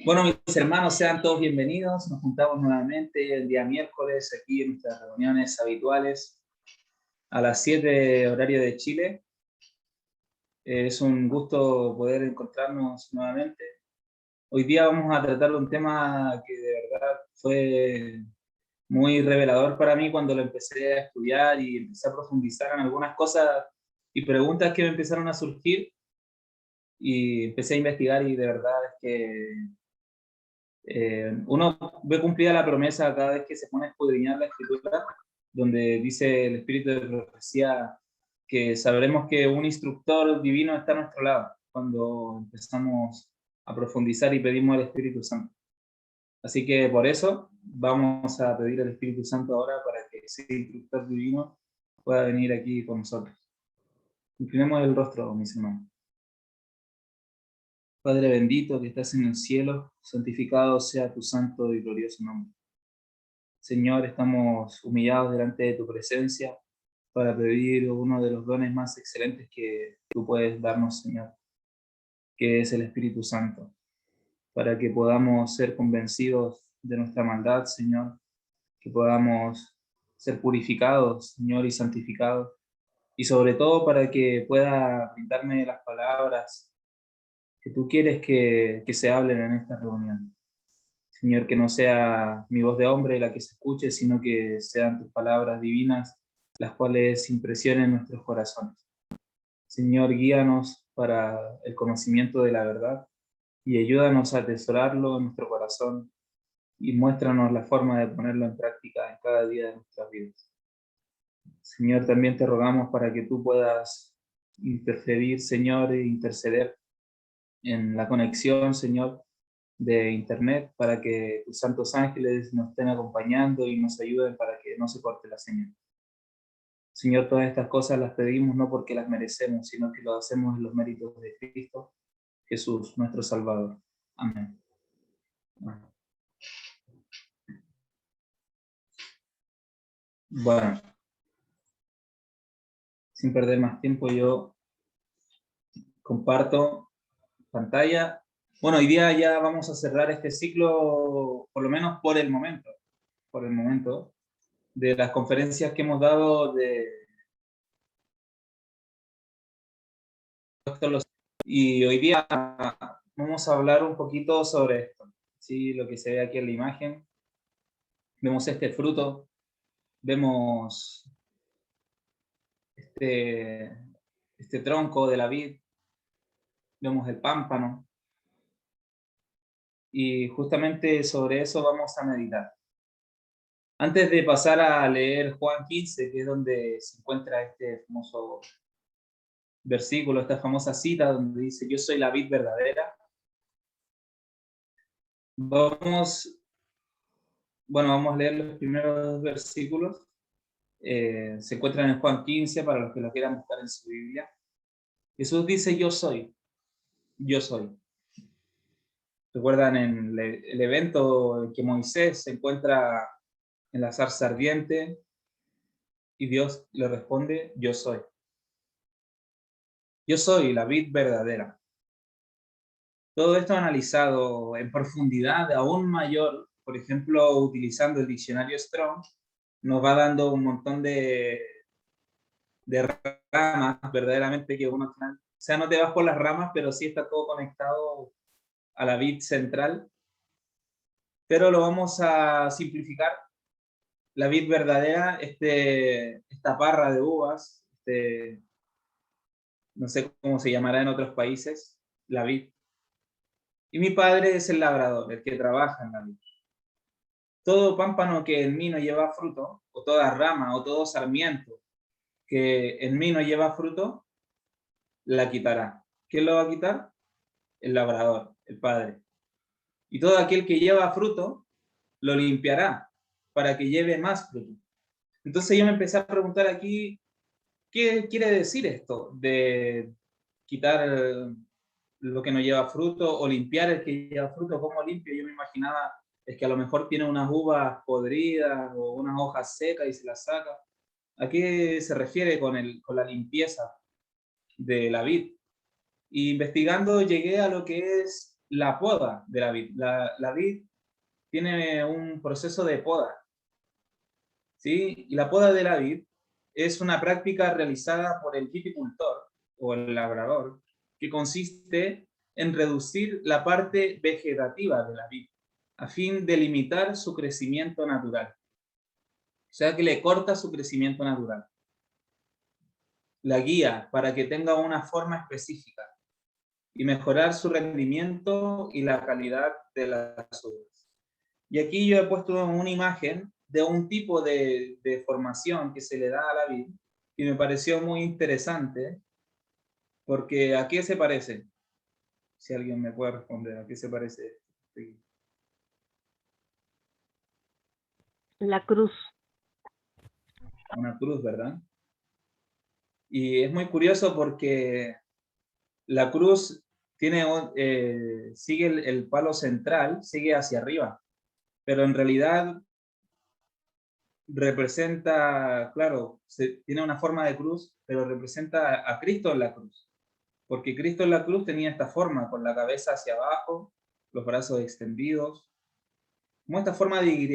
Bueno, mis hermanos, sean todos bienvenidos. Nos juntamos nuevamente el día miércoles aquí en nuestras reuniones habituales a las 7 horario de Chile. Es un gusto poder encontrarnos nuevamente. Hoy día vamos a tratar de un tema que de verdad fue muy revelador para mí cuando lo empecé a estudiar y empecé a profundizar en algunas cosas y preguntas que me empezaron a surgir y empecé a investigar y de verdad es que uno ve cumplida la promesa cada vez que se pone a escudriñar la escritura, donde dice el espíritu de profecía que sabremos que un instructor divino está a nuestro lado cuando empezamos a profundizar y pedimos al Espíritu Santo. Así que por eso vamos a pedir al Espíritu Santo ahora para que ese instructor divino pueda venir aquí con nosotros. Inclinemos el rostro, mis hermanos. Padre bendito que estás en el cielo, santificado sea tu santo y glorioso nombre. Señor, estamos humillados delante de tu presencia para pedir uno de los dones más excelentes que tú puedes darnos, Señor, que es el Espíritu Santo, para que podamos ser convencidos de nuestra maldad, Señor, que podamos ser purificados, Señor, y santificados, y sobre todo para que pueda brindarme las palabras que tú quieres que se hablen en esta reunión. Señor, que no sea mi voz de hombre la que se escuche, sino que sean tus palabras divinas las cuales impresionen nuestros corazones. Señor, guíanos para el conocimiento de la verdad y ayúdanos a atesorarlo en nuestro corazón y muéstranos la forma de ponerlo en práctica en cada día de nuestras vidas. Señor, también te rogamos para que tú puedas interferir, Señor, e interceder en la conexión, Señor, de internet para que tus santos ángeles nos estén acompañando y nos ayuden para que no se corte la señal. Señor, todas estas cosas las pedimos no porque las merecemos, sino que lo hacemos en los méritos de Cristo Jesús, nuestro Salvador. Amén. Bueno, sin perder más tiempo, yo comparto pantalla. Bueno, hoy día ya vamos a cerrar este ciclo, por lo menos por el momento, de las conferencias que hemos dado y hoy día vamos a hablar un poquito sobre esto. ¿Sí? Lo que se ve aquí en la imagen. Vemos este fruto, vemos este tronco de la vid, vemos el pámpano, y justamente sobre eso vamos a meditar. Antes de pasar a leer Juan 15, que es donde se encuentra este famoso versículo, esta famosa cita donde dice, yo soy la vid verdadera, vamos a leer los primeros dos versículos. Se encuentran en Juan 15, para los que lo quieran buscar en su Biblia. Jesús dice, yo soy, yo soy. ¿Recuerdan en el evento en que Moisés se encuentra en la zarza ardiente y Dios le responde, yo soy? Yo soy la vid verdadera. Todo esto analizado en profundidad aún mayor, por ejemplo, utilizando el diccionario Strong, nos va dando un montón de ramas, verdaderamente, que uno, o sea, no te vas por las ramas, pero sí está todo conectado a la vid central. Pero lo vamos a simplificar. La vid verdadera, esta parra de uvas, no sé cómo se llamará en otros países, la vid. Y mi padre es el labrador, el que trabaja en la vid. Todo pámpano que en mí no lleva fruto, o toda rama, o todo sarmiento que en mí no lleva fruto, la quitará. ¿Quién lo va a quitar? El labrador, el Padre. Y todo aquel que lleva fruto, lo limpiará para que lleve más fruto. Entonces yo me empecé a preguntar aquí, ¿qué quiere decir esto de quitar lo que no lleva fruto o limpiar el que lleva fruto? ¿Cómo limpio? Yo me imaginaba es que a lo mejor tiene unas uvas podridas o unas hojas secas y se las saca. ¿A qué se refiere con la limpieza de la vid? Y investigando llegué a lo que es la poda de la vid. La vid tiene un proceso de poda, ¿sí? Y la poda de la vid es una práctica realizada por el viticultor o el labrador, que consiste en reducir la parte vegetativa de la vid, a fin de limitar su crecimiento natural. O sea que le corta su crecimiento natural. La guía para que tenga una forma específica y mejorar su rendimiento y la calidad de las uvas. Y aquí yo he puesto una imagen de un tipo de formación que se le da a la vid y me pareció muy interesante porque ¿a qué se parece? Si alguien me puede responder, ¿a qué se parece? La cruz. Una cruz, ¿verdad? Y es muy curioso porque la cruz tiene, sigue el palo central, sigue hacia arriba, pero en realidad representa, claro, tiene una forma de cruz, pero representa a Cristo en la cruz, porque Cristo en la cruz tenía esta forma, con la cabeza hacia abajo, los brazos extendidos, como esta forma de Y.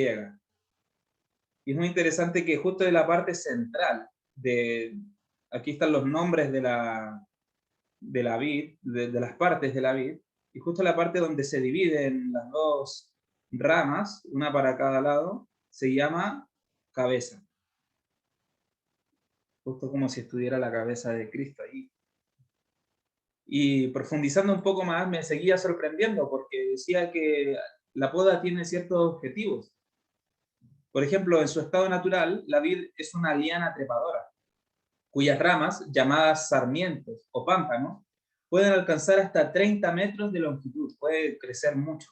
Y es muy interesante que justo en la parte central, aquí están los nombres de la vid, de las partes de la vid, y justo la parte donde se dividen las dos ramas, una para cada lado, se llama cabeza. Justo como si estuviera la cabeza de Cristo ahí. Y profundizando un poco más, me seguía sorprendiendo porque decía que la poda tiene ciertos objetivos. Por ejemplo, en su estado natural, la vid es una liana trepadora, cuyas ramas, llamadas sarmientos o pámpanos, pueden alcanzar hasta 30 metros de longitud, puede crecer mucho.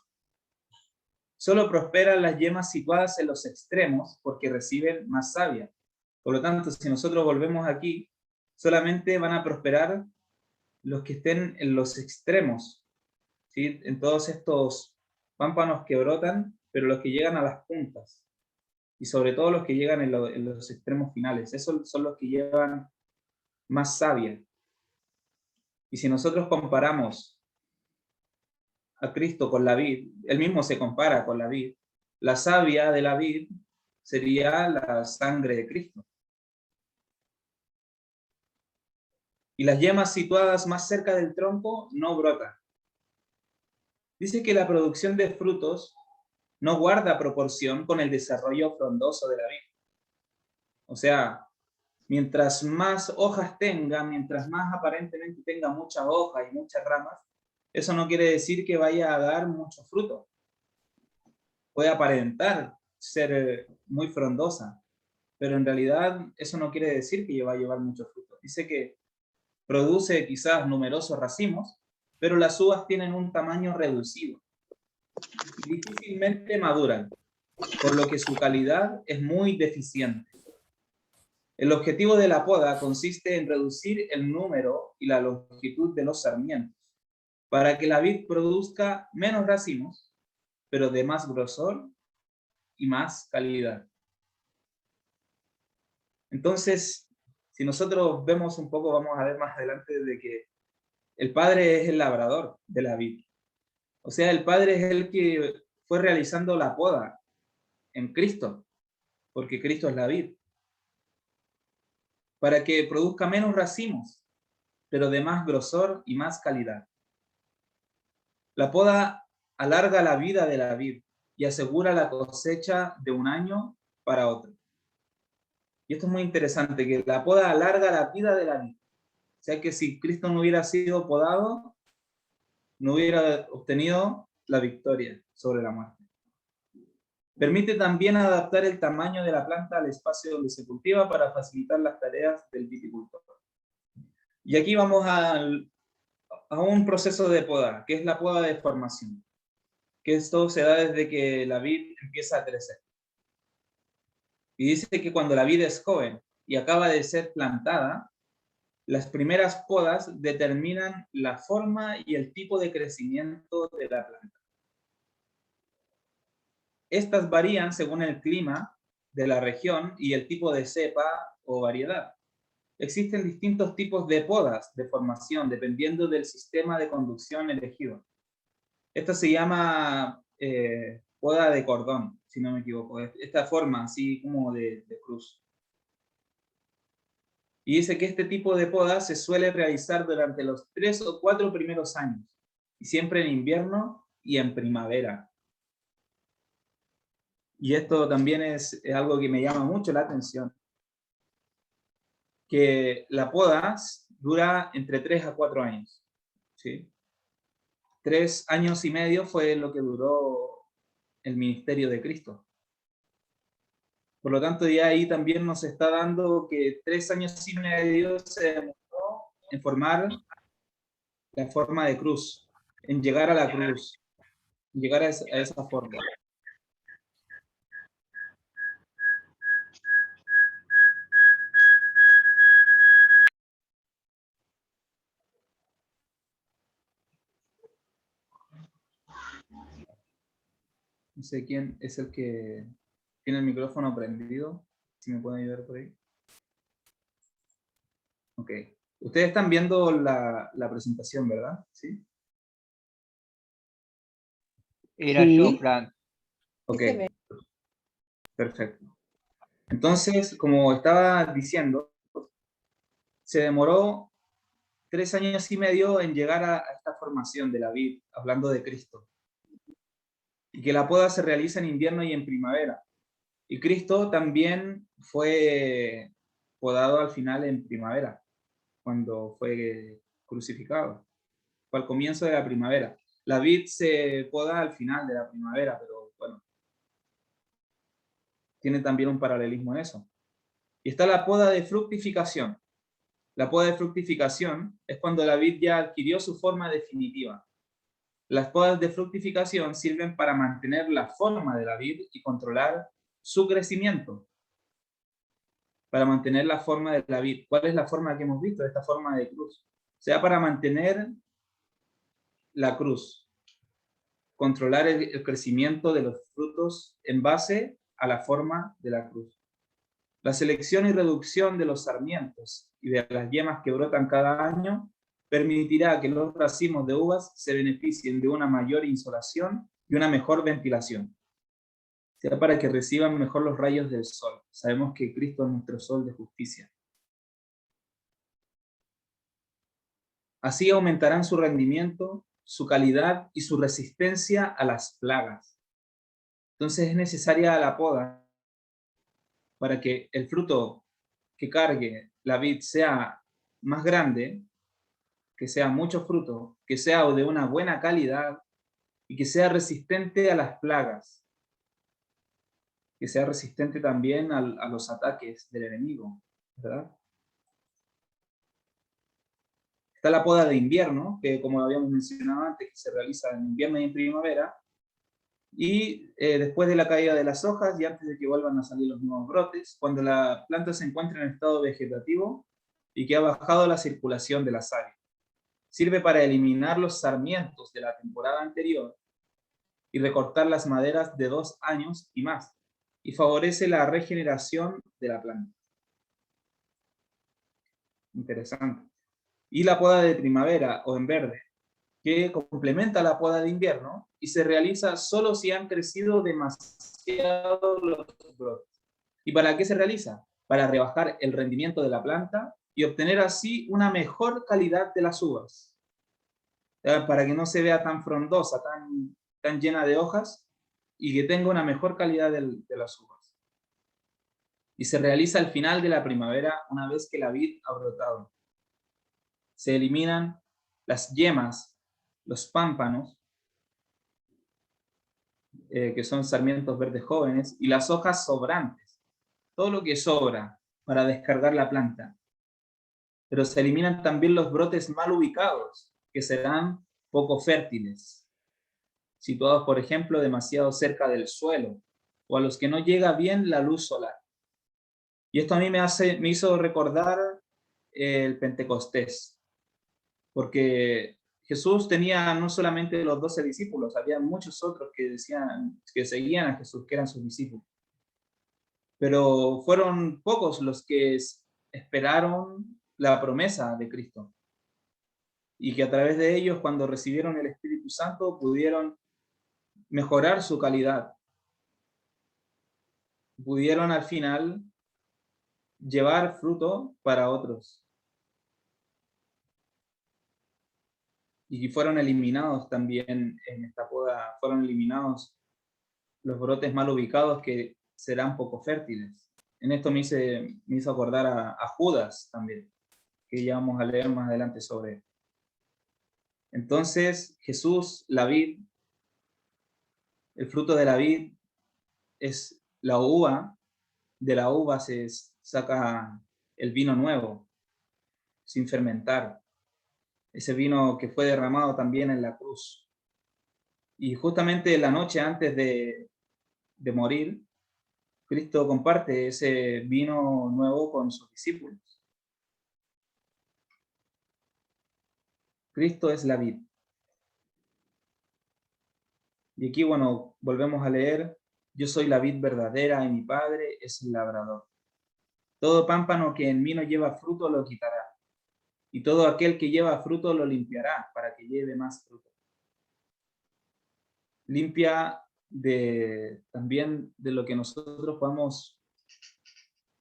Solo prosperan las yemas situadas en los extremos porque reciben más savia. Por lo tanto, si nosotros volvemos aquí, solamente van a prosperar los que estén en los extremos, ¿sí? En todos estos pámpanos que brotan, pero los que llegan a las puntas, y sobre todo los que llegan en los extremos finales. Esos son los que llevan más savia. Y si nosotros comparamos a Cristo con la vid, él mismo se compara con la vid, la savia de la vid sería la sangre de Cristo. Y las yemas situadas más cerca del tronco no brotan. Dice que la producción de frutos no guarda proporción con el desarrollo frondoso de la vid. O sea, mientras más hojas tenga, mientras más aparentemente tenga muchas hojas y muchas ramas, eso no quiere decir que vaya a dar mucho fruto. Puede aparentar ser muy frondosa, pero en realidad eso no quiere decir que va a llevar mucho fruto. Dice que produce quizás numerosos racimos, pero las uvas tienen un tamaño reducido y difícilmente maduran, por lo que su calidad es muy deficiente. El objetivo de la poda consiste en reducir el número y la longitud de los sarmientos, para que la vid produzca menos racimos, pero de más grosor y más calidad. Entonces, si nosotros vemos un poco, vamos a ver más adelante de que el padre es el labrador de la vid. O sea, el padre es el que fue realizando la poda en Cristo, porque Cristo es la vid, para que produzca menos racimos, pero de más grosor y más calidad. La poda alarga la vida de la vid y asegura la cosecha de un año para otro. Y esto es muy interesante, que la poda alarga la vida de la vid. O sea que si Cristo no hubiera sido podado, no hubiera obtenido la victoria sobre la muerte. Permite también adaptar el tamaño de la planta al espacio donde se cultiva para facilitar las tareas del viticultor. Y aquí vamos a un proceso de poda, que es la poda de formación, que esto se da desde que la vid empieza a crecer. Y dice que cuando la vid es joven y acaba de ser plantada, las primeras podas determinan la forma y el tipo de crecimiento de la planta. Estas varían según el clima de la región y el tipo de cepa o variedad. Existen distintos tipos de podas de formación dependiendo del sistema de conducción elegido. Esto se llama poda de cordón, si no me equivoco. Esta forma así como de cruz. Y dice que este tipo de poda se suele realizar durante los 3 o 4 primeros años, y siempre en invierno y en primavera. Y esto también es algo que me llama mucho la atención, que la poda dura entre 3 a 4 años. ¿Sí? 3 años y medio fue lo que duró el ministerio de Cristo. Por lo tanto, ya ahí también nos está dando que 3 años y medio se demoró en formar la forma de cruz, en llegar a la cruz, en llegar a esa forma. No sé quién es el que tiene el micrófono prendido, si me pueden ayudar por ahí. Ok. Ustedes están viendo la presentación, ¿verdad? ¿Sí? Era yo, Sí. Frank. Ok. Perfecto. Entonces, como estaba diciendo, se demoró 3 años y medio en llegar a esta formación de la vid, hablando de Cristo. Y que la poda se realiza en invierno y en primavera. Y Cristo también fue podado al final en primavera, cuando fue crucificado. Fue al comienzo de la primavera. La vid se poda al final de la primavera, pero bueno, tiene también un paralelismo en eso. Y está la poda de fructificación. La poda de fructificación es cuando la vid ya adquirió su forma definitiva. Las podas de fructificación sirven para mantener la forma de la vid y controlar su crecimiento. Para mantener la forma de la vid. ¿Cuál es la forma que hemos visto? Esta forma de cruz. O sea, para mantener la cruz. Controlar el crecimiento de los frutos en base a la forma de la cruz. La selección y reducción de los sarmientos y de las yemas que brotan cada año permitirá que los racimos de uvas se beneficien de una mayor insolación y una mejor ventilación, sea para que reciban mejor los rayos del sol. Sabemos que Cristo es nuestro sol de justicia. Así aumentarán su rendimiento, su calidad y su resistencia a las plagas. Entonces es necesaria la poda para que el fruto que cargue la vid sea más grande, que sea mucho fruto, que sea de una buena calidad y que sea resistente a las plagas, que sea resistente también a los ataques del enemigo, ¿verdad? Está la poda de invierno, que como habíamos mencionado antes, que se realiza en invierno y en primavera, y después de la caída de las hojas y antes de que vuelvan a salir los nuevos brotes, cuando la planta se encuentra en estado vegetativo y que ha bajado la circulación de la savia. Sirve para eliminar los sarmientos de la temporada anterior y recortar las maderas de 2 años y más, y favorece la regeneración de la planta. Interesante. Y la poda de primavera o en verde, que complementa la poda de invierno y se realiza solo si han crecido demasiado los brotes. ¿Y para qué se realiza? Para rebajar el rendimiento de la planta y obtener así una mejor calidad de las uvas. Para que no se vea tan frondosa, tan llena de hojas, y que tenga una mejor calidad de las uvas. Y se realiza al final de la primavera, una vez que la vid ha brotado. Se eliminan las yemas, los pámpanos, que son sarmientos verdes jóvenes, y las hojas sobrantes, todo lo que sobra para descargar la planta. Pero se eliminan también los brotes mal ubicados, que serán poco fértiles, situados, por ejemplo, demasiado cerca del suelo, o a los que no llega bien la luz solar. Y esto a mí me hizo recordar el Pentecostés, porque Jesús tenía no solamente los 12 discípulos, había muchos otros que decían, que seguían a Jesús, que eran sus discípulos. Pero fueron pocos los que esperaron la promesa de Cristo. Y que a través de ellos, cuando recibieron el Espíritu Espíritu Santo pudieron mejorar su calidad, pudieron al final llevar fruto para otros. Y fueron eliminados también en esta poda, fueron eliminados los brotes mal ubicados que serán poco fértiles. En esto me hizo acordar a Judas también, que ya vamos a leer más adelante sobre él. Entonces, Jesús, la vid, el fruto de la vid es la uva, de la uva se saca el vino nuevo, sin fermentar, ese vino que fue derramado también en la cruz. Y justamente la noche antes de morir, Cristo comparte ese vino nuevo con sus discípulos. Cristo es la vid. Y aquí, bueno, volvemos a leer, yo soy la vid verdadera y mi Padre es el labrador. Todo pámpano que en mí no lleva fruto lo quitará, y todo aquel que lleva fruto lo limpiará para que lleve más fruto. Limpia también de lo que nosotros podemos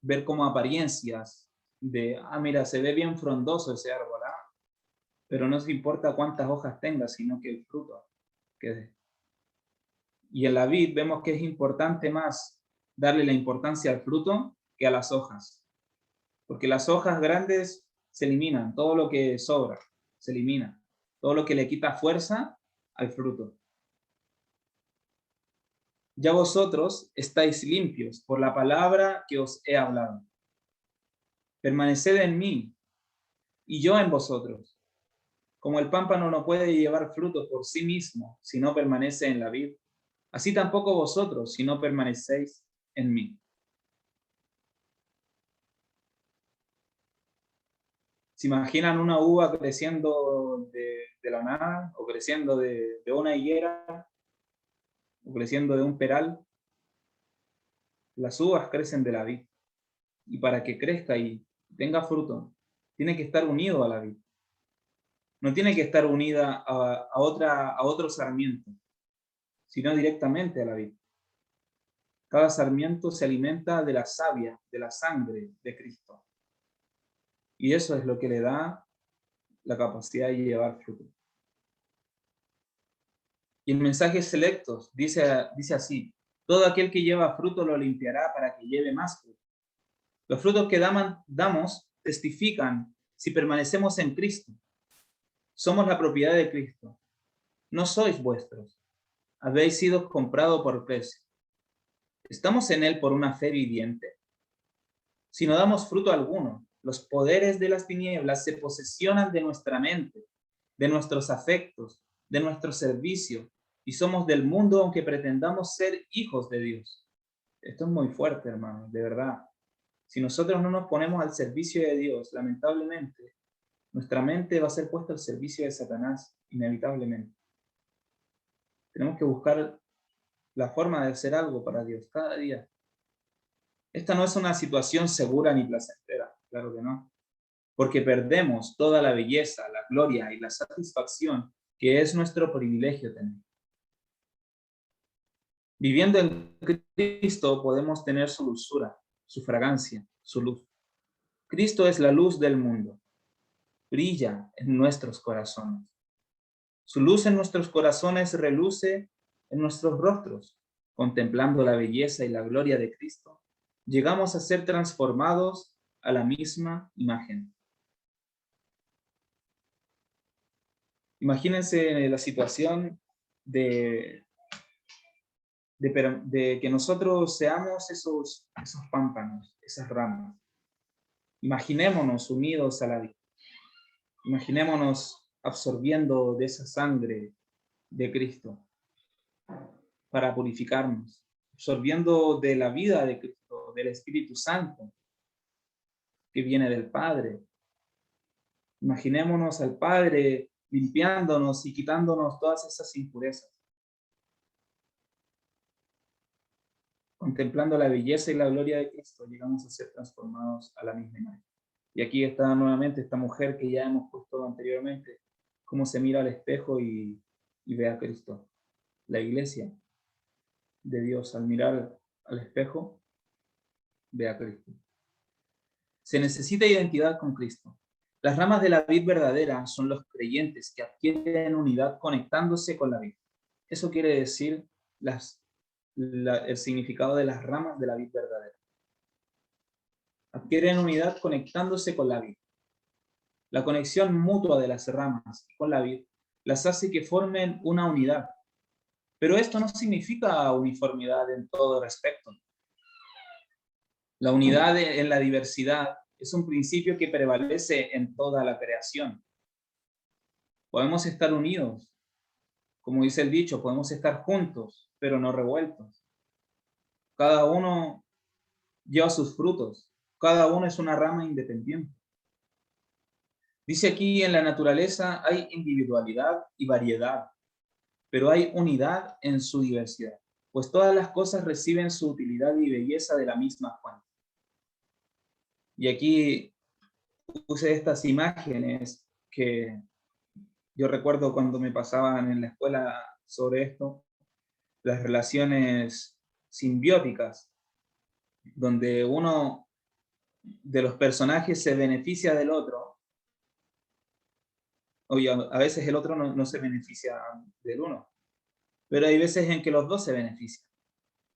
ver como apariencias, mira, se ve bien frondoso ese árbol, pero no se importa cuántas hojas tenga, sino que el fruto que dé. Y en la vid vemos que es importante más darle la importancia al fruto que a las hojas, porque las hojas grandes se eliminan, todo lo que sobra se elimina, todo lo que le quita fuerza al fruto. Ya vosotros estáis limpios por la palabra que os he hablado. Permaneced en mí y yo en vosotros. Como el pámpano no puede llevar fruto por sí mismo si no permanece en la vid, así tampoco vosotros si no permanecéis en mí. ¿Se imaginan una uva creciendo de la nada o creciendo de una higuera o creciendo de un peral? Las uvas crecen de la vid y para que crezca y tenga fruto, tiene que estar unido a la vid. No tiene que estar unida a otro sarmiento, sino directamente a la vid. Cada sarmiento se alimenta de la savia, de la sangre de Cristo. Y eso es lo que le da la capacidad de llevar fruto. Y en mensajes selectos dice así: todo aquel que lleva fruto lo limpiará para que lleve más fruto. Los frutos que damos testifican si permanecemos en Cristo. Somos la propiedad de Cristo. No sois vuestros. Habéis sido comprado por precio. ¿Estamos en Él por una fe viviente? Si no damos fruto alguno, los poderes de las tinieblas se posesionan de nuestra mente, de nuestros afectos, de nuestro servicio, y somos del mundo aunque pretendamos ser hijos de Dios. Esto es muy fuerte, hermanos, de verdad. Si nosotros no nos ponemos al servicio de Dios, lamentablemente, nuestra mente va a ser puesta al servicio de Satanás, inevitablemente. Tenemos que buscar la forma de hacer algo para Dios cada día. Esta no es una situación segura ni placentera, claro que no, porque perdemos toda la belleza, la gloria y la satisfacción que es nuestro privilegio tener. Viviendo en Cristo podemos tener su dulzura, su fragancia, su luz. Cristo es la luz del mundo. Brilla en nuestros corazones. Su luz en nuestros corazones reluce en nuestros rostros. Contemplando la belleza y la gloria de Cristo, llegamos a ser transformados a la misma imagen. Imagínense la situación de que nosotros seamos esos pámpanos, esas ramas. Imaginémonos unidos a la vida. Imaginémonos absorbiendo de esa sangre de Cristo para purificarnos, absorbiendo de la vida de Cristo, del Espíritu Santo que viene del Padre. Imaginémonos al Padre limpiándonos y quitándonos todas esas impurezas. Contemplando la belleza y la gloria de Cristo, llegamos a ser transformados a la misma imagen. Y aquí está nuevamente esta mujer que ya hemos puesto anteriormente, cómo se mira al espejo y y ve a Cristo. La iglesia de Dios, al mirar al espejo, ve a Cristo. Se necesita identidad con Cristo. Las ramas de la vid verdadera son los creyentes que adquieren unidad conectándose con la vid. Eso quiere decir el significado de las ramas de la vid verdadera. Adquieren unidad conectándose con la vid. La conexión mutua de las ramas con la vid las hace que formen una unidad. Pero esto no significa uniformidad en todo respecto. La unidad en la diversidad es un principio que prevalece en toda la creación. Podemos estar unidos, como dice el dicho, podemos estar juntos, pero no revueltos. Cada uno lleva sus frutos, cada uno es una rama independiente. Dice aquí, en la naturaleza hay individualidad y variedad, pero hay unidad en su diversidad, pues todas las cosas reciben su utilidad y belleza de la misma fuente. Y aquí puse estas imágenes que yo recuerdo cuando me pasaban en la escuela sobre esto, las relaciones simbióticas, donde uno de los personajes se beneficia del otro. Oye, a veces el otro no se beneficia del uno, pero hay veces en que los dos se benefician.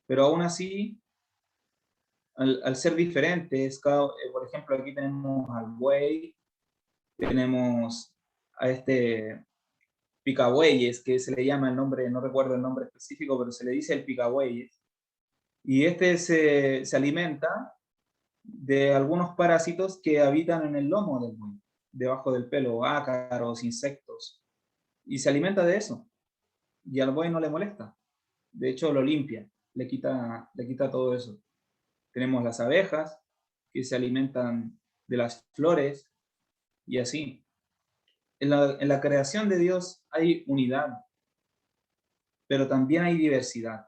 Pero aún así, al ser diferentes, por ejemplo, aquí tenemos al buey, tenemos a este picabueyes, que se le llama el nombre, no recuerdo el nombre específico, pero se le dice el picabueyes. Y este se alimenta de algunos parásitos que habitan en el lomo del buey, debajo del pelo, ácaros, insectos, y se alimenta de eso. Y al buey no le molesta. De hecho, lo limpia, le quita todo eso. Tenemos las abejas, que se alimentan de las flores, y así. En la creación de Dios hay unidad, pero también hay diversidad.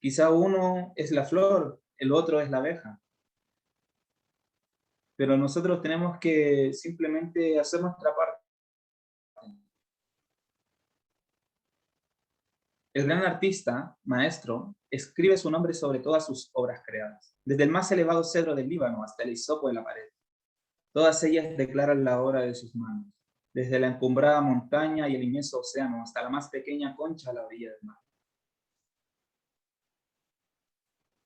Quizá uno es la flor, el otro es la abeja. Pero nosotros tenemos que simplemente hacer nuestra parte. El gran artista, maestro, escribe su nombre sobre todas sus obras creadas, desde el más elevado cedro del Líbano hasta el hisopo de la pared. Todas ellas declaran la obra de sus manos, desde la encumbrada montaña y el inmenso océano hasta la más pequeña concha a la orilla del mar.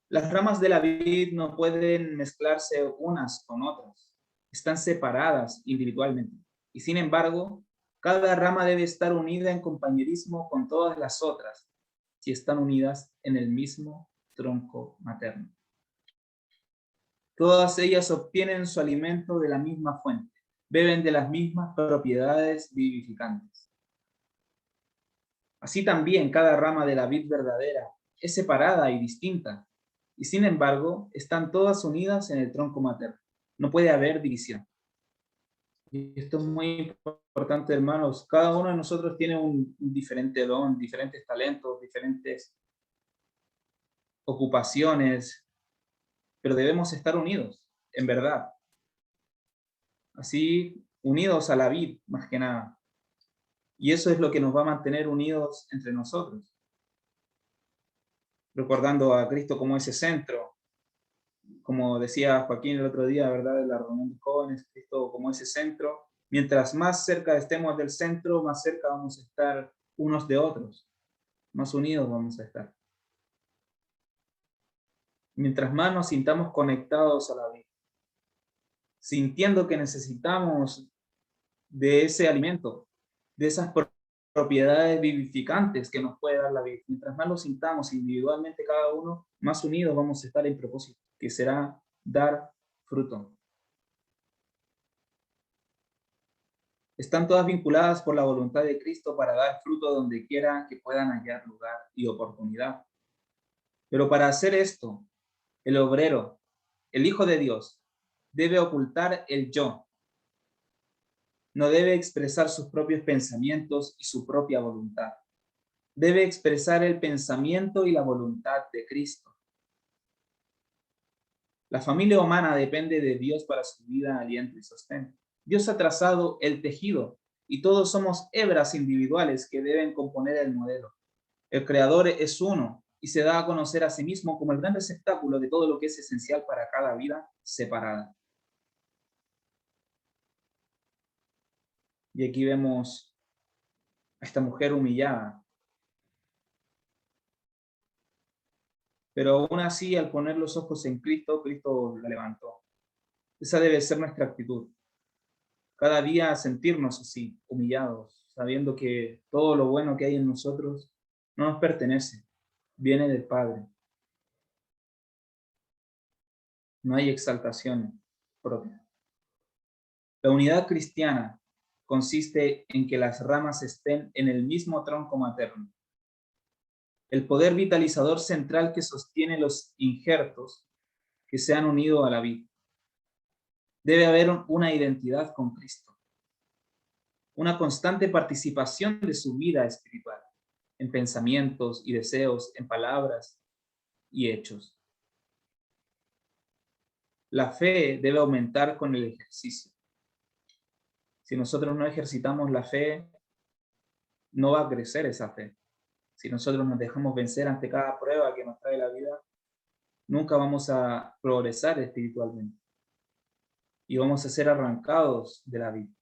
Las ramas de la vid no pueden mezclarse unas con otras, están separadas individualmente, y sin embargo, cada rama debe estar unida en compañerismo con todas las otras, si están unidas en el mismo tronco materno. Todas ellas obtienen su alimento de la misma fuente, beben de las mismas propiedades vivificantes. Así también cada rama de la vid verdadera es separada y distinta, y sin embargo están todas unidas en el tronco materno. No puede haber división. Y esto es muy importante, hermanos. Cada uno de nosotros tiene un diferente don, diferentes talentos, diferentes ocupaciones, pero debemos estar unidos, en verdad. Así, unidos a la vid, más que nada. Y eso es lo que nos va a mantener unidos entre nosotros. Recordando a Cristo como ese centro, como decía Joaquín el otro día, ¿verdad? En la reunión de jóvenes, Cristo como ese centro. Mientras más cerca estemos del centro, más cerca vamos a estar unos de otros, más unidos vamos a estar. Mientras más nos sintamos conectados a la vida, sintiendo que necesitamos de ese alimento, de esas propiedades vivificantes que nos puede dar la vida. Mientras más lo sintamos individualmente cada uno, más unidos vamos a estar en propósito, que será dar fruto. Están todas vinculadas por la voluntad de Cristo para dar fruto donde quiera que puedan hallar lugar y oportunidad. Pero para hacer esto, el obrero, el Hijo de Dios, debe ocultar el yo. No debe expresar sus propios pensamientos y su propia voluntad. Debe expresar el pensamiento y la voluntad de Cristo. La familia humana depende de Dios para su vida, aliento y sostén. Dios ha trazado el tejido y todos somos hebras individuales que deben componer el modelo. El Creador es uno y se da a conocer a sí mismo como el gran receptáculo de todo lo que es esencial para cada vida separada. Y aquí vemos a esta mujer humillada. Pero aún así, al poner los ojos en Cristo, Cristo la levantó. Esa debe ser nuestra actitud. Cada día sentirnos así, humillados, sabiendo que todo lo bueno que hay en nosotros no nos pertenece, viene del Padre. No hay exaltación propia. La unidad cristiana consiste en que las ramas estén en el mismo tronco materno. El poder vitalizador central que sostiene los injertos que se han unido a la vid. Debe haber una identidad con Cristo, una constante participación de su vida espiritual, en pensamientos y deseos, en palabras y hechos. La fe debe aumentar con el ejercicio. Si nosotros no ejercitamos la fe, no va a crecer esa fe. Si nosotros nos dejamos vencer ante cada prueba que nos trae la vida, nunca vamos a progresar espiritualmente y vamos a ser arrancados de la vida.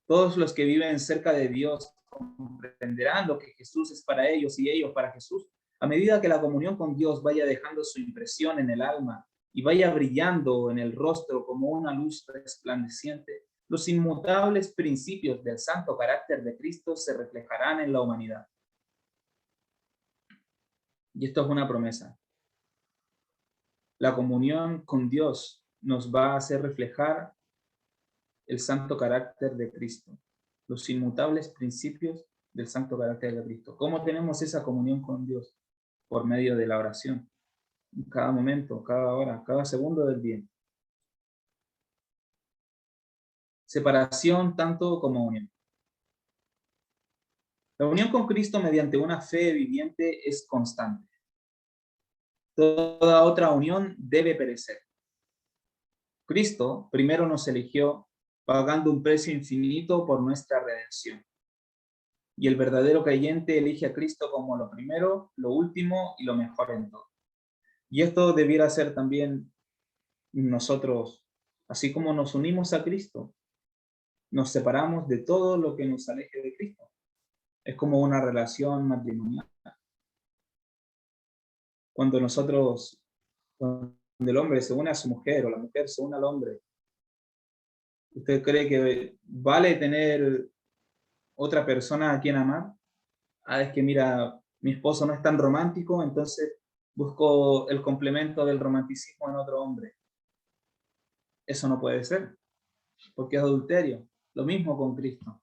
Todos los que viven cerca de Dios comprenderán lo que Jesús es para ellos y ellos para Jesús. A medida que la comunión con Dios vaya dejando su impresión en el alma y vaya brillando en el rostro como una luz resplandeciente, los inmutables principios del santo carácter de Cristo se reflejarán en la humanidad. Y esto es una promesa. La comunión con Dios nos va a hacer reflejar el santo carácter de Cristo, los inmutables principios del santo carácter de Cristo. ¿Cómo tenemos esa comunión con Dios? Por medio de la oración. En cada momento, cada hora, cada segundo del día. Separación tanto como unión. La unión con Cristo mediante una fe viviente es constante. Toda otra unión debe perecer. Cristo primero nos eligió pagando un precio infinito por nuestra redención. Y el verdadero creyente elige a Cristo como lo primero, lo último y lo mejor en todo. Y esto debiera ser también nosotros, así como nos unimos a Cristo, nos separamos de todo lo que nos aleje de Cristo. Es como una relación matrimonial. Cuando el hombre se une a su mujer o la mujer se une al hombre, ¿usted cree que vale tener otra persona a quien amar? Es que mira, mi esposo no es tan romántico, entonces busco el complemento del romanticismo en otro hombre. Eso no puede ser, porque es adulterio. Lo mismo con Cristo.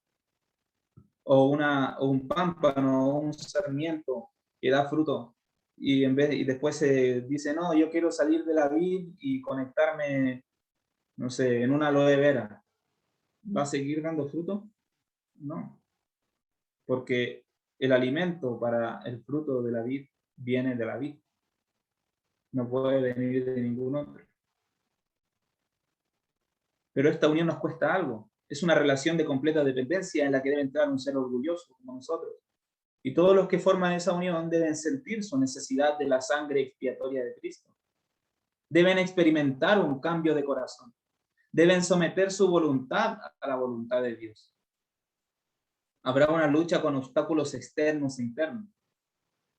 O un pámpano, o un sarmiento que da fruto, y después se dice, no, yo quiero salir de la vid y conectarme, no sé, en una aloe vera. ¿Va a seguir dando fruto? No, porque el alimento para el fruto de la vid viene de la vid. No puede venir de ningún otro. Pero esta unión nos cuesta algo. Es una relación de completa dependencia en la que debe entrar un ser orgulloso como nosotros. Y todos los que forman esa unión deben sentir su necesidad de la sangre expiatoria de Cristo. Deben experimentar un cambio de corazón. Deben someter su voluntad a la voluntad de Dios. Habrá una lucha con obstáculos externos e internos.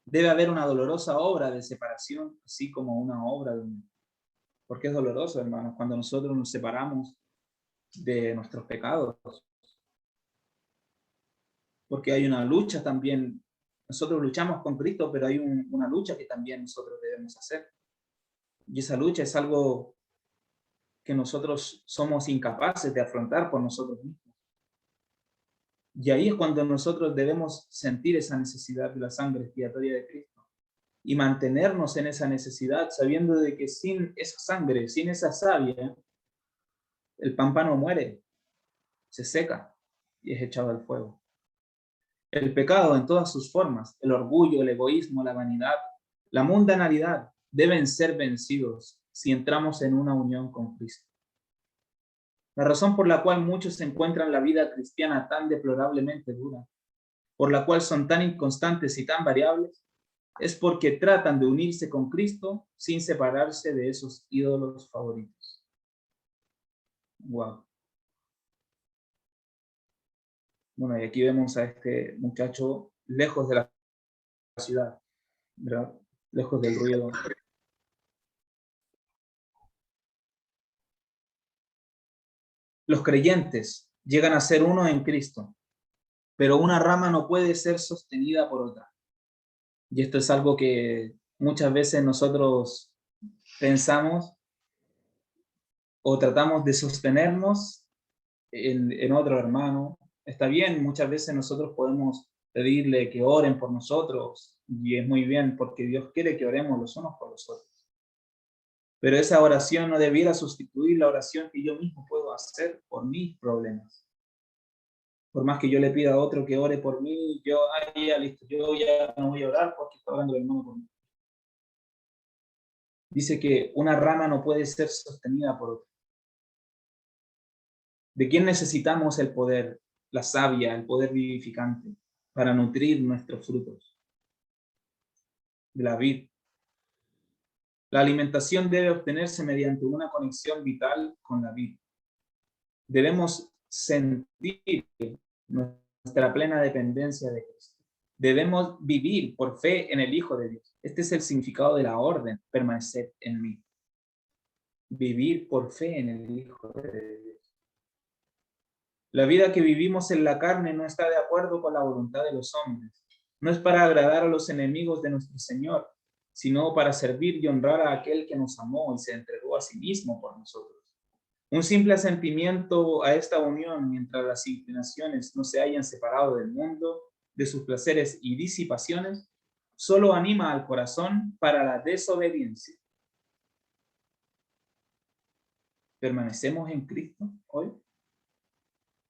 Debe haber una dolorosa obra de separación, así como una obra de unión. Porque es doloroso, hermanos, cuando nosotros nos separamos de nuestros pecados. Porque hay una lucha también. Nosotros luchamos con Cristo, pero hay una lucha que también nosotros debemos hacer. Y esa lucha es algo que nosotros somos incapaces de afrontar por nosotros mismos. Y ahí es cuando nosotros debemos sentir esa necesidad de la sangre expiatoria de Cristo y mantenernos en esa necesidad, sabiendo de que sin esa sangre, sin esa savia, el pámpano muere, se seca y es echado al fuego. El pecado en todas sus formas, el orgullo, el egoísmo, la vanidad, la mundanalidad, deben ser vencidos si entramos en una unión con Cristo. La razón por la cual muchos encuentran la vida cristiana tan deplorablemente dura, por la cual son tan inconstantes y tan variables, es porque tratan de unirse con Cristo sin separarse de esos ídolos favoritos. Wow. Bueno, y aquí vemos a este muchacho lejos de la ciudad, ¿verdad? Lejos del ruido. Los creyentes llegan a ser uno en Cristo, pero una rama no puede ser sostenida por otra. Y esto es algo que muchas veces nosotros pensamos o tratamos de sostenernos en otro hermano. Está bien, muchas veces nosotros podemos pedirle que oren por nosotros, y es muy bien, porque Dios quiere que oremos los unos por los otros. Pero esa oración no debiera sustituir la oración que yo mismo puedo hacer por mis problemas. Por más que yo le pida a otro que ore por mí, ya listo, yo ya no voy a orar porque está orando el hermano por mí. Dice que una rama no puede ser sostenida por otra. ¿De quién necesitamos el poder, la savia, el poder vivificante para nutrir nuestros frutos? De la vid. La alimentación debe obtenerse mediante una conexión vital con la vid. Debemos sentir nuestra plena dependencia de Cristo. Debemos vivir por fe en el Hijo de Dios. Este es el significado de la orden, permanecer en mí. Vivir por fe en el Hijo de Dios. La vida que vivimos en la carne no está de acuerdo con la voluntad de los hombres. No es para agradar a los enemigos de nuestro Señor, sino para servir y honrar a aquel que nos amó y se entregó a sí mismo por nosotros. Un simple asentimiento a esta unión, mientras las inclinaciones no se hayan separado del mundo, de sus placeres y disipaciones, solo anima al corazón para la desobediencia. ¿Permanecemos en Cristo hoy?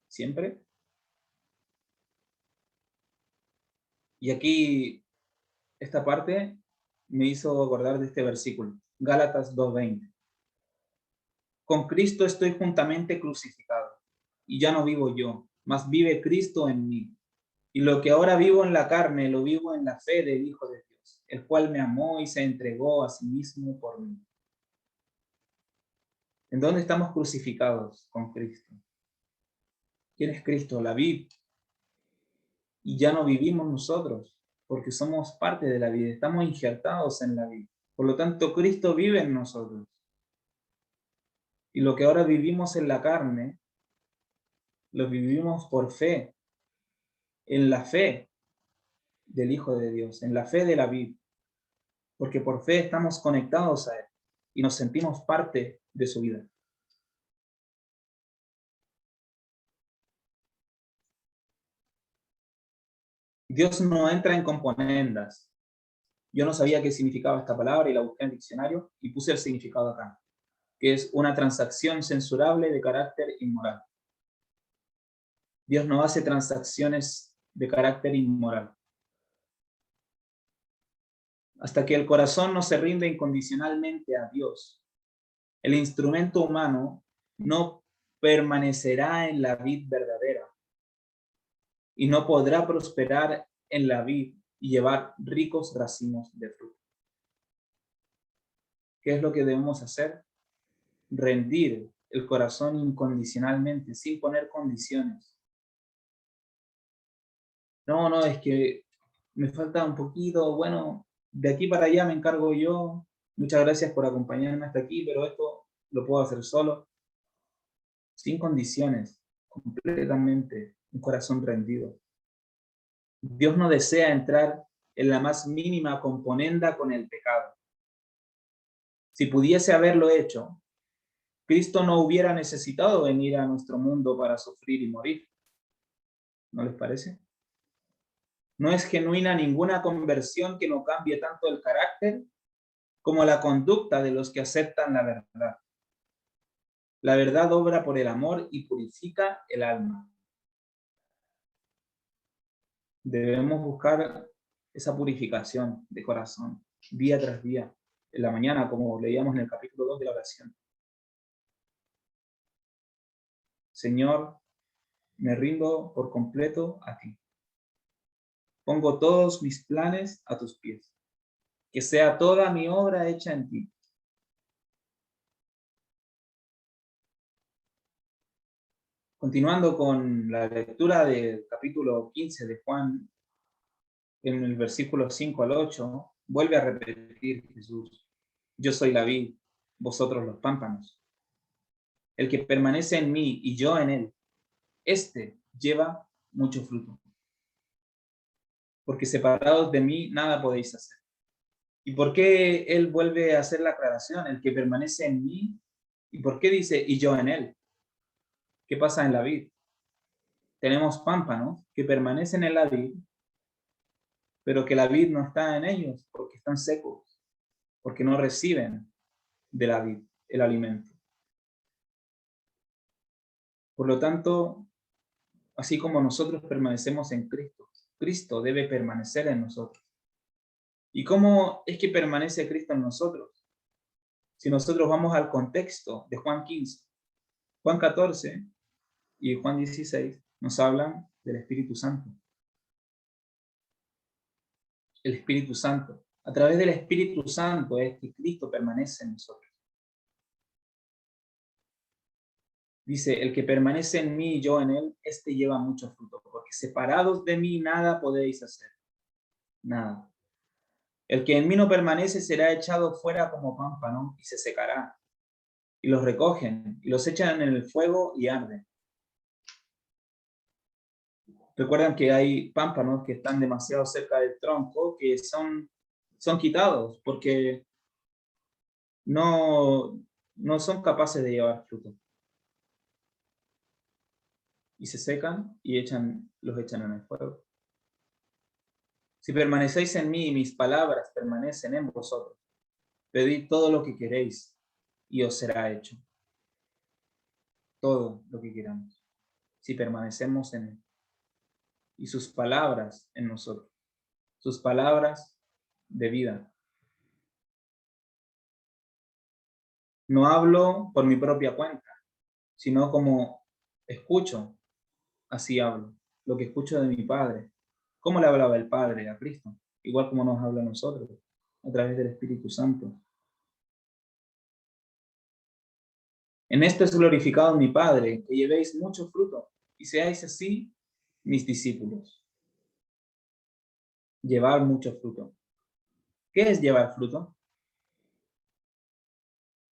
¿Siempre? Y aquí, esta parte me hizo acordar de este versículo, Gálatas 2:20. Con Cristo estoy juntamente crucificado, y ya no vivo yo, mas vive Cristo en mí. Y lo que ahora vivo en la carne, lo vivo en la fe del Hijo de Dios, el cual me amó y se entregó a sí mismo por mí. ¿En dónde estamos crucificados con Cristo? ¿Quién es Cristo? La vid. Y ya no vivimos nosotros, porque somos parte de la vida, estamos injertados en la vida. Por lo tanto, Cristo vive en nosotros. Y lo que ahora vivimos en la carne, lo vivimos por fe, en la fe del Hijo de Dios, en la fe de la vid. Porque por fe estamos conectados a Él y nos sentimos parte de su vida. Dios no entra en componendas. Yo no sabía qué significaba esta palabra y la busqué en el diccionario y puse el significado acá, que es una transacción censurable de carácter inmoral. Dios no hace transacciones de carácter inmoral. Hasta que el corazón no se rinde incondicionalmente a Dios, el instrumento humano no permanecerá en la vid verdadera y no podrá prosperar en la vid y llevar ricos racimos de fruto. ¿Qué es lo que debemos hacer? Rendir el corazón incondicionalmente, sin poner condiciones. No, es que me falta un poquito, bueno, de aquí para allá me encargo yo. Muchas gracias por acompañarme hasta aquí, pero esto lo puedo hacer solo, sin condiciones, completamente, un corazón rendido. Dios no desea entrar en la más mínima componenda con el pecado. Si pudiese haberlo hecho, Cristo no hubiera necesitado venir a nuestro mundo para sufrir y morir. ¿No les parece? No es genuina ninguna conversión que no cambie tanto el carácter como la conducta de los que aceptan la verdad. La verdad obra por el amor y purifica el alma. Debemos buscar esa purificación de corazón, día tras día, en la mañana, como leíamos en el capítulo 2 de la oración. Señor, me rindo por completo a ti. Pongo todos mis planes a tus pies. Que sea toda mi obra hecha en ti. Continuando con la lectura del capítulo 15 de Juan, en el versículo 5 al 8, vuelve a repetir Jesús: yo soy la vid, vosotros los pámpanos. El que permanece en mí y yo en él, éste lleva mucho fruto. Porque separados de mí nada podéis hacer. ¿Y por qué él vuelve a hacer la aclaración? El que permanece en mí. ¿Y por qué dice y yo en él? ¿Qué pasa en la vid? Tenemos pámpanos que permanecen en la vid, pero que la vid no está en ellos porque están secos, porque no reciben de la vid el alimento. Por lo tanto, así como nosotros permanecemos en Cristo, Cristo debe permanecer en nosotros. ¿Y cómo es que permanece Cristo en nosotros? Si nosotros vamos al contexto de Juan 15, Juan 14 y Juan 16 nos hablan del Espíritu Santo. El Espíritu Santo. A través del Espíritu Santo es que Cristo permanece en nosotros. Dice, el que permanece en mí y yo en él, este lleva mucho fruto, porque separados de mí nada podéis hacer. Nada. El que en mí no permanece será echado fuera como pámpano y se secará. Y los recogen y los echan en el fuego y arden. Recuerdan que hay pámpanos que están demasiado cerca del tronco que son quitados porque no son capaces de llevar fruto. Y se secan y los echan en el fuego. Si permanecéis en mí y mis palabras permanecen en vosotros, pedid todo lo que queréis y os será hecho. Todo lo que queramos, si permanecemos en él. Y sus palabras en nosotros. Sus palabras de vida. No hablo por mi propia cuenta, sino como escucho, así hablo. Lo que escucho de mi Padre. ¿Cómo le hablaba el Padre a Cristo? Igual como nos habla a nosotros, a través del Espíritu Santo. En esto es glorificado mi Padre, que llevéis mucho fruto, y seáis así mis discípulos. Llevar mucho fruto. ¿Qué es llevar fruto?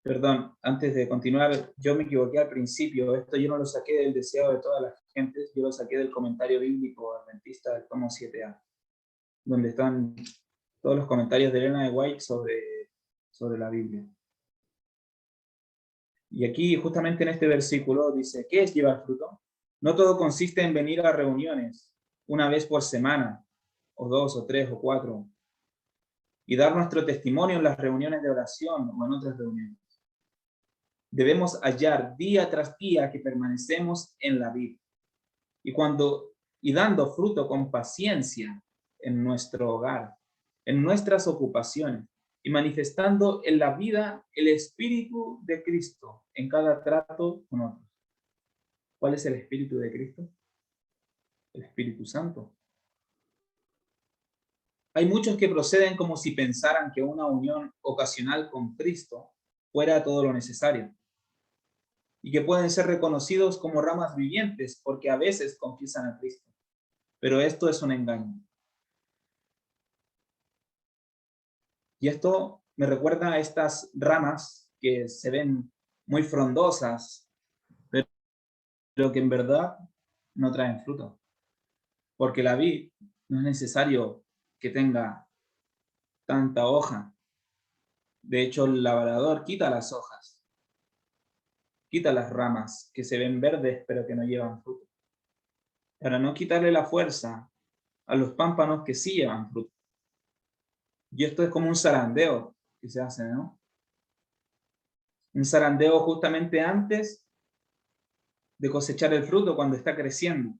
Perdón, antes de continuar, yo me equivoqué al principio. Esto yo no lo saqué del deseo de todas las gentes, yo lo saqué del comentario bíblico adventista del tomo 7a, donde están todos los comentarios de Elena de White sobre la Biblia. Y aquí, justamente en este versículo, dice, ¿qué es llevar fruto? No todo consiste en venir a reuniones una vez por semana, o 2, o 3, o 4, y dar nuestro testimonio en las reuniones de oración o en otras reuniones. Debemos hallar día tras día que permanecemos en la vid, y dando fruto con paciencia en nuestro hogar, en nuestras ocupaciones, y manifestando en la vida el Espíritu de Cristo en cada trato con otros. ¿Cuál es el Espíritu de Cristo? El Espíritu Santo. Hay muchos que proceden como si pensaran que una unión ocasional con Cristo fuera todo lo necesario, y que pueden ser reconocidos como ramas vivientes porque a veces confiesan a Cristo. Pero esto es un engaño. Y esto me recuerda a estas ramas que se ven muy frondosas, pero que en verdad no traen fruto. Porque la vid no es necesario que tenga tanta hoja. De hecho, el labrador quita las hojas, quita las ramas que se ven verdes pero que no llevan fruto, para no quitarle la fuerza a los pámpanos que sí llevan fruto. Y esto es como un zarandeo que se hace, ¿no? Un zarandeo justamente antes de cosechar el fruto, cuando está creciendo.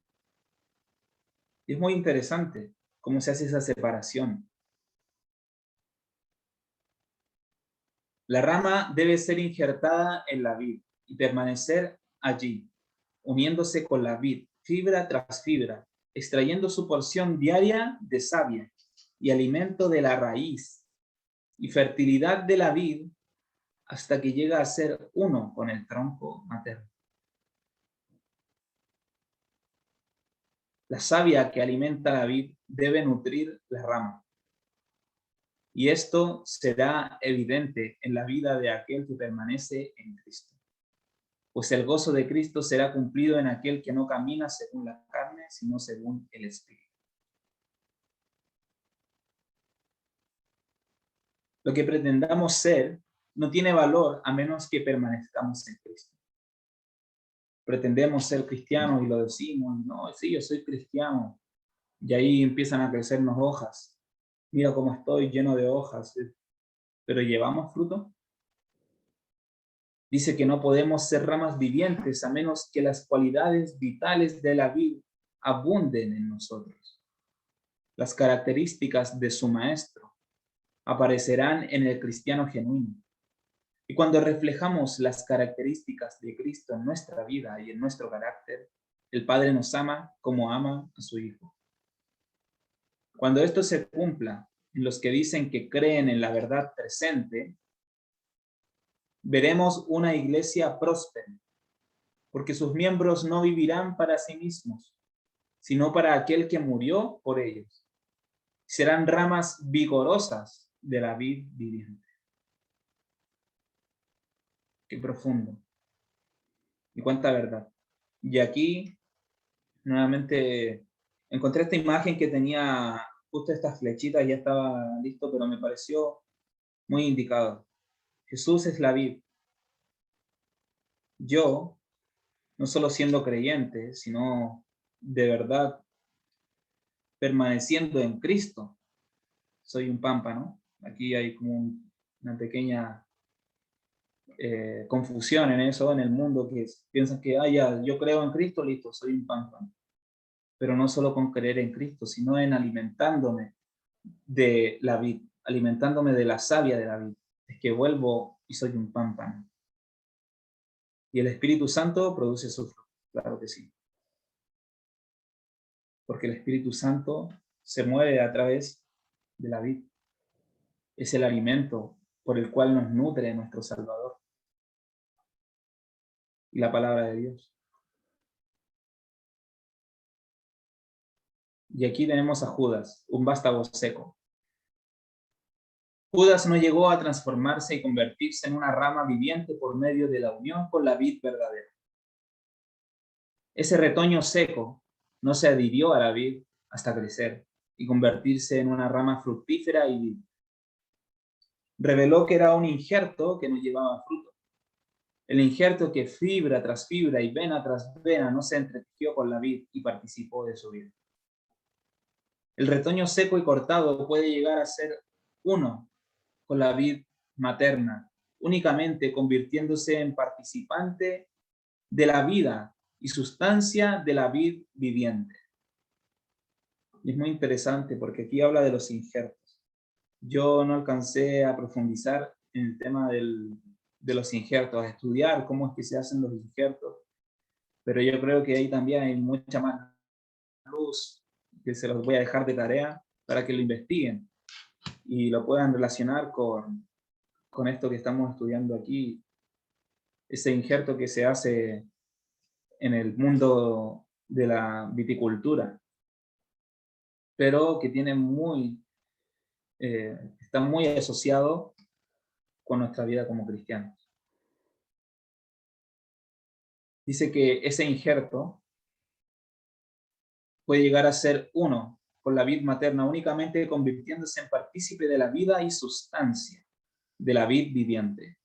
Y es muy interesante cómo se hace esa separación. La rama debe ser injertada en la vid y permanecer allí, uniéndose con la vid, fibra tras fibra, extrayendo su porción diaria de savia y alimento de la raíz y fertilidad de la vid hasta que llega a ser uno con el tronco materno. La savia que alimenta la vid debe nutrir la rama. Y esto será evidente en la vida de aquel que permanece en Cristo. Pues el gozo de Cristo será cumplido en aquel que no camina según la carne, sino según el Espíritu. Lo que pretendamos ser no tiene valor a menos que permanezcamos en Cristo. Pretendemos ser cristianos y lo decimos, no, sí, yo soy cristiano. Y ahí empiezan a crecernos hojas. Mira cómo estoy lleno de hojas. Pero ¿llevamos fruto? Dice que no podemos ser ramas vivientes a menos que las cualidades vitales de la vid abunden en nosotros. Las características de su maestro aparecerán en el cristiano genuino. Y cuando reflejamos las características de Cristo en nuestra vida y en nuestro carácter, el Padre nos ama como ama a su Hijo. Cuando esto se cumpla en los que dicen que creen en la verdad presente, veremos una iglesia próspera, porque sus miembros no vivirán para sí mismos, sino para aquel que murió por ellos. Serán ramas vigorosas de la vid viviente. Qué profundo. Y cuánta verdad. Y aquí, nuevamente, encontré esta imagen que tenía justo estas flechitas, ya estaba listo, pero me pareció muy indicado. Jesús es la vid. Yo, no solo siendo creyente, sino de verdad permaneciendo en Cristo, soy un pámpano. Aquí hay como una pequeña confusión en eso, en el mundo, que piensan que, ya, yo creo en Cristo, listo, soy un pámpano. Pero no solo con creer en Cristo, sino en alimentándome de la vid, alimentándome de la savia de la vid. Es que vuelvo y soy un pámpano. Y el Espíritu Santo produce su fruto, claro que sí. Porque el Espíritu Santo se mueve a través de la vid. Es el alimento por el cual nos nutre nuestro Salvador. Y la palabra de Dios. Y aquí tenemos a Judas, un vástago seco. Judas no llegó a transformarse y convertirse en una rama viviente por medio de la unión con la vid verdadera. Ese retoño seco no se adhirió a la vid hasta crecer y convertirse en una rama fructífera y viva. Reveló que era un injerto que no llevaba fruto. El injerto que fibra tras fibra y vena tras vena no se entretejió con la vid y participó de su vida. El retoño seco y cortado puede llegar a ser uno con la vid materna, únicamente convirtiéndose en participante de la vida y sustancia de la vid viviente. Y es muy interesante porque aquí habla de los injertos. Yo no alcancé a profundizar en el tema de los injertos, a estudiar cómo es que se hacen los injertos, pero yo creo que ahí también hay mucha más luz que se los voy a dejar de tarea para que lo investiguen y lo puedan relacionar con esto que estamos estudiando aquí, ese injerto que se hace en el mundo de la viticultura, pero que tiene está muy asociado con nuestra vida como cristianos. Dice que ese injerto puede llegar a ser uno con la vid materna, únicamente convirtiéndose en partícipe de la vida y sustancia de la vid viviente,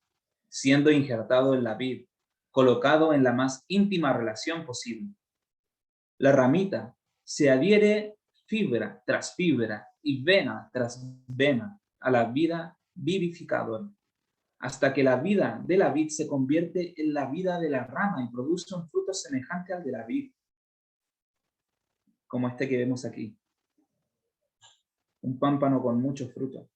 siendo injertado en la vid, colocado en la más íntima relación posible. La ramita se adhiere fibra tras fibra y vena tras vena a la vida vivificadora, hasta que la vida de la vid se convierte en la vida de la rama y produce un fruto semejante al de la vid, como este que vemos aquí. Un pámpano con mucho fruto.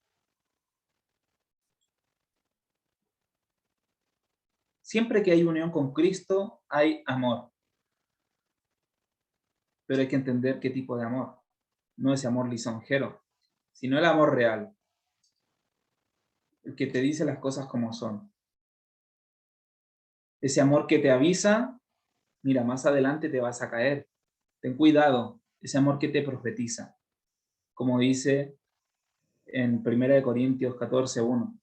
Siempre que hay unión con Cristo, hay amor. pero hay que entender qué tipo de amor. No ese amor lisonjero, sino el amor real, el que te dice las cosas como son. Ese amor que te avisa, mira, más adelante te vas a caer. Ten cuidado, ese amor que te profetiza, como dice en 1 Corintios 14:1.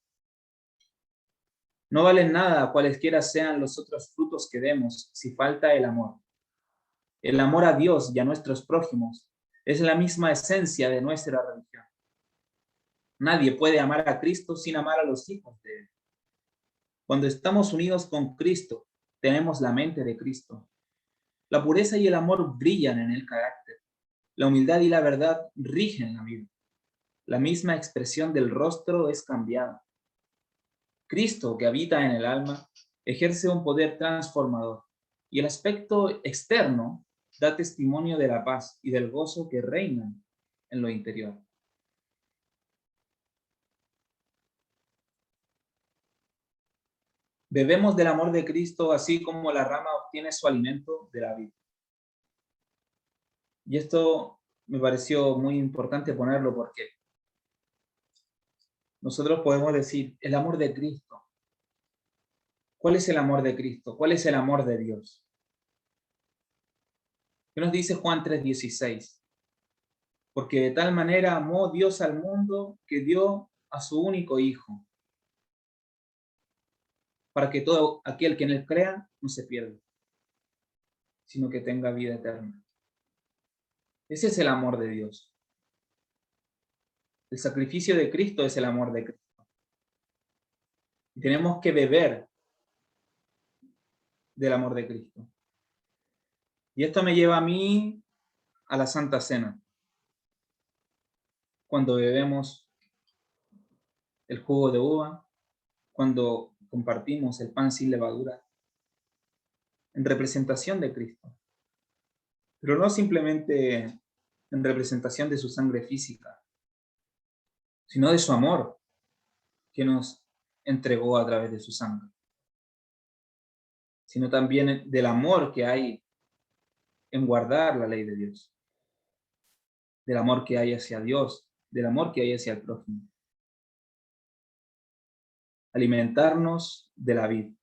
No valen nada cualesquiera sean los otros frutos que demos si falta el amor. El amor a Dios y a nuestros prójimos es la misma esencia de nuestra religión. Nadie puede amar a Cristo sin amar a los hijos de Él. Cuando estamos unidos con Cristo, tenemos la mente de Cristo. La pureza y el amor brillan en el carácter. La humildad y la verdad rigen la vida. La misma expresión del rostro es cambiada. Cristo, que habita en el alma, ejerce un poder transformador, y el aspecto externo da testimonio de la paz y del gozo que reinan en lo interior. Bebemos del amor de Cristo así como la rama obtiene su alimento de la vid. Y esto me pareció muy importante ponerlo porque nosotros podemos decir el amor de Cristo. ¿Cuál es el amor de Cristo? ¿Cuál es el amor de Dios? ¿Qué nos dice Juan 3:16? Porque de tal manera amó Dios al mundo que dio a su único Hijo, para que todo aquel que en él crea no se pierda, sino que tenga vida eterna. Ese es el amor de Dios. El sacrificio de Cristo es el amor de Cristo. Y tenemos que beber del amor de Cristo. Y esto me lleva a mí a la Santa Cena, cuando bebemos el jugo de uva, cuando compartimos el pan sin levadura, en representación de Cristo, pero no simplemente en representación de su sangre física, sino de su amor que nos entregó a través de su sangre, sino también del amor que hay en guardar la ley de Dios, del amor que hay hacia Dios, del amor que hay hacia el prójimo. Alimentarnos de la vid.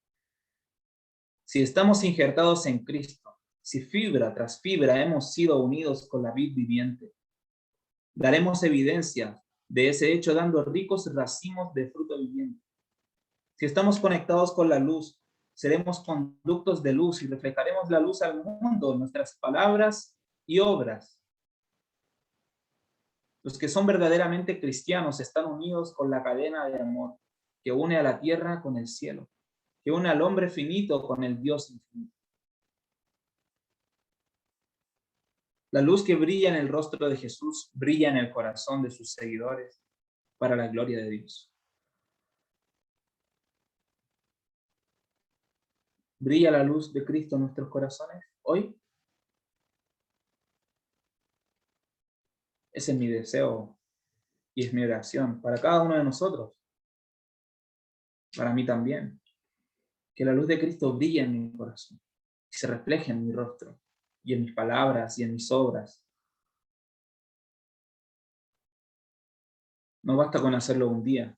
Si estamos injertados en Cristo, si fibra tras fibra hemos sido unidos con la vid viviente, daremos evidencia de ese hecho dando ricos racimos de fruto viviente. Si estamos conectados con la luz, seremos conductos de luz y reflejaremos la luz al mundo en nuestras palabras y obras. Los que son verdaderamente cristianos están unidos con la cadena de amor que une a la tierra con el cielo, que une al hombre finito con el Dios infinito. La luz que brilla en el rostro de Jesús brilla en el corazón de sus seguidores para la gloria de Dios. ¿Brilla la luz de Cristo en nuestros corazones hoy? Ese es mi deseo y es mi oración para cada uno de nosotros, para mí también. Que la luz de Cristo brille en mi corazón y se refleje en mi rostro y en mis palabras y en mis obras. No basta con hacerlo un día,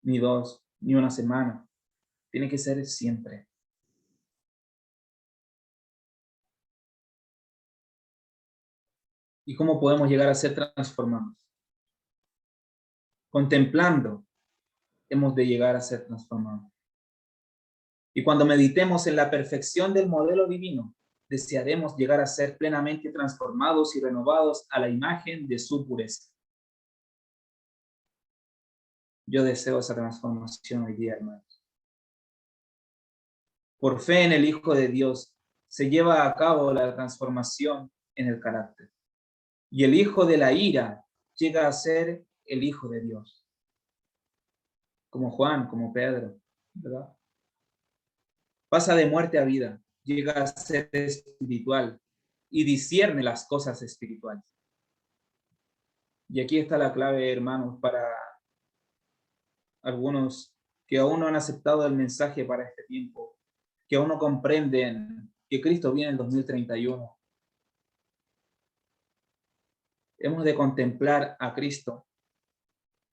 ni dos, ni una semana. Tiene que ser siempre. ¿Y cómo podemos llegar a ser transformados? Contemplando, hemos de llegar a ser transformados. Y cuando meditemos en la perfección del modelo divino, desearemos llegar a ser plenamente transformados y renovados a la imagen de su pureza. Yo deseo esa transformación hoy día, hermanos. Por fe en el Hijo de Dios se lleva a cabo la transformación en el carácter. Y el hijo de la ira llega a ser el Hijo de Dios. Como Juan, como Pedro, ¿verdad? Pasa de muerte a vida, llega a ser espiritual y discierne las cosas espirituales. Y aquí está la clave, hermanos, para algunos que aún no han aceptado el mensaje para este tiempo, que aún no comprenden que Cristo viene en el 2031. hemos de contemplar a Cristo,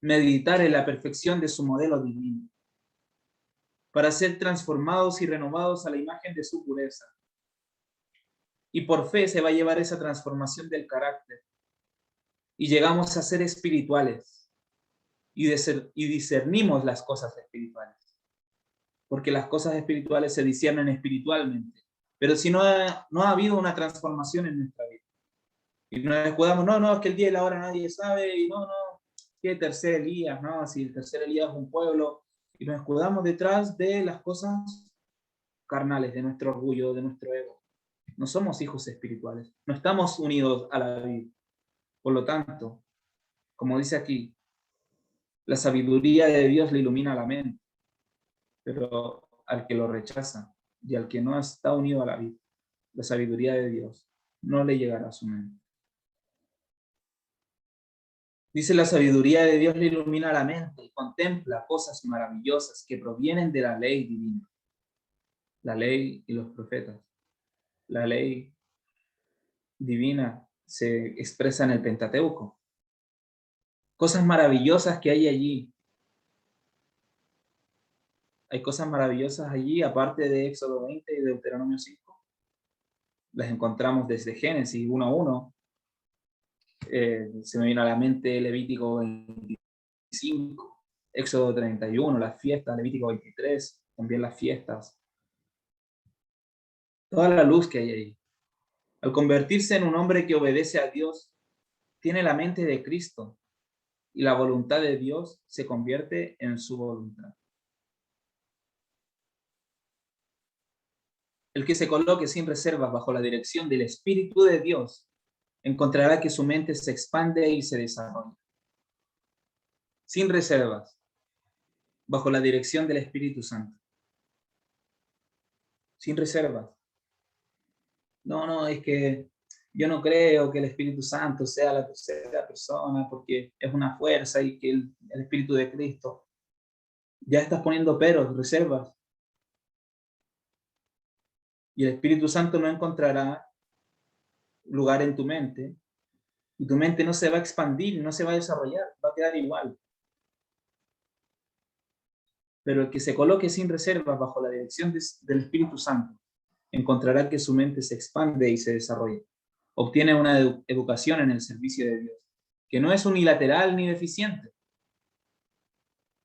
meditar en la perfección de su modelo divino, para ser transformados y renovados a la imagen de su pureza. Y por fe se va a llevar esa transformación del carácter. Y llegamos a ser espirituales y discernimos las cosas espirituales. Porque las cosas espirituales se disciernen espiritualmente. Pero si no ha habido una transformación en nuestra vida, y nos escudamos, no, es que el día y la hora nadie sabe, y no, que tercer Elías, no, si el tercer Elías es un pueblo, y nos escudamos detrás de las cosas carnales, de nuestro orgullo, de nuestro ego. No somos hijos espirituales, no estamos unidos a la vida. Por lo tanto, como dice aquí, la sabiduría de Dios le ilumina la mente, pero al que lo rechaza y al que no está unido a la vida, la sabiduría de Dios no le llegará a su mente. Dice, la sabiduría de Dios le ilumina la mente y contempla cosas maravillosas que provienen de la ley divina. La ley y los profetas. La ley divina se expresa en el Pentateuco. Cosas maravillosas que hay allí. Hay cosas maravillosas allí, aparte de Éxodo 20 y Deuteronomio 5. Las encontramos desde Génesis 1:1. Se me viene a la mente Levítico 25, Éxodo 31, las fiestas, Levítico 23, también las fiestas. Toda la luz que hay ahí. Al convertirse en un hombre que obedece a Dios, tiene la mente de Cristo y la voluntad de Dios se convierte en su voluntad. El que se coloque sin reservas bajo la dirección del Espíritu de Dios encontrará que su mente se expande y se desarrolla. Sin reservas, bajo la dirección del Espíritu Santo. Sin reservas. No, es que yo no creo que el Espíritu Santo sea la tercera persona porque es una fuerza y que el Espíritu de Cristo. Ya estás poniendo peros, reservas. Y el Espíritu Santo no encontrará lugar en tu mente y tu mente no se va a expandir, no se va a desarrollar, va a quedar igual. Pero el que se coloque sin reservas bajo la dirección del Espíritu Santo encontrará que su mente se expande y se desarrolla. Obtiene una educación en el servicio de Dios, que no es unilateral ni deficiente.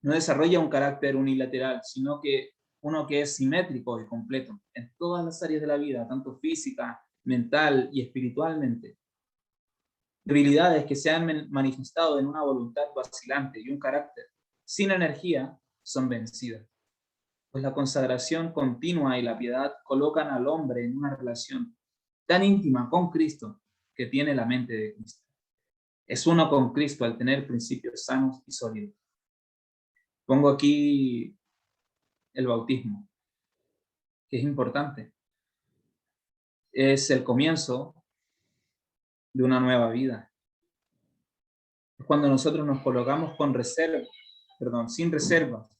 No desarrolla un carácter unilateral, sino que uno que es simétrico y completo en todas las áreas de la vida, tanto física, mental y espiritualmente. Debilidades que se han manifestado en una voluntad vacilante y un carácter sin energía son vencidas. Pues la consagración continua y la piedad colocan al hombre en una relación tan íntima con Cristo que tiene la mente de Cristo. Es uno con Cristo al tener principios sanos y sólidos. Pongo aquí el bautismo, que es importante. Es el comienzo de una nueva vida. Es cuando nosotros nos colocamos sin reservas,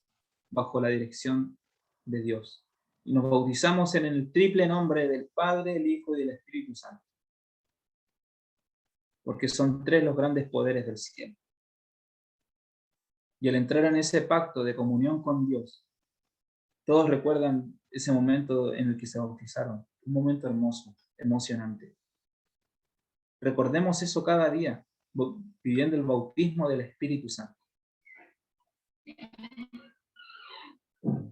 bajo la dirección de Dios. Y nos bautizamos en el triple nombre del Padre, el Hijo y del Espíritu Santo. Porque son tres los grandes poderes del cielo. Y al entrar en ese pacto de comunión con Dios, todos recuerdan ese momento en el que se bautizaron. Un momento hermoso, emocionante. Recordemos eso cada día, pidiendo el bautismo del Espíritu Santo.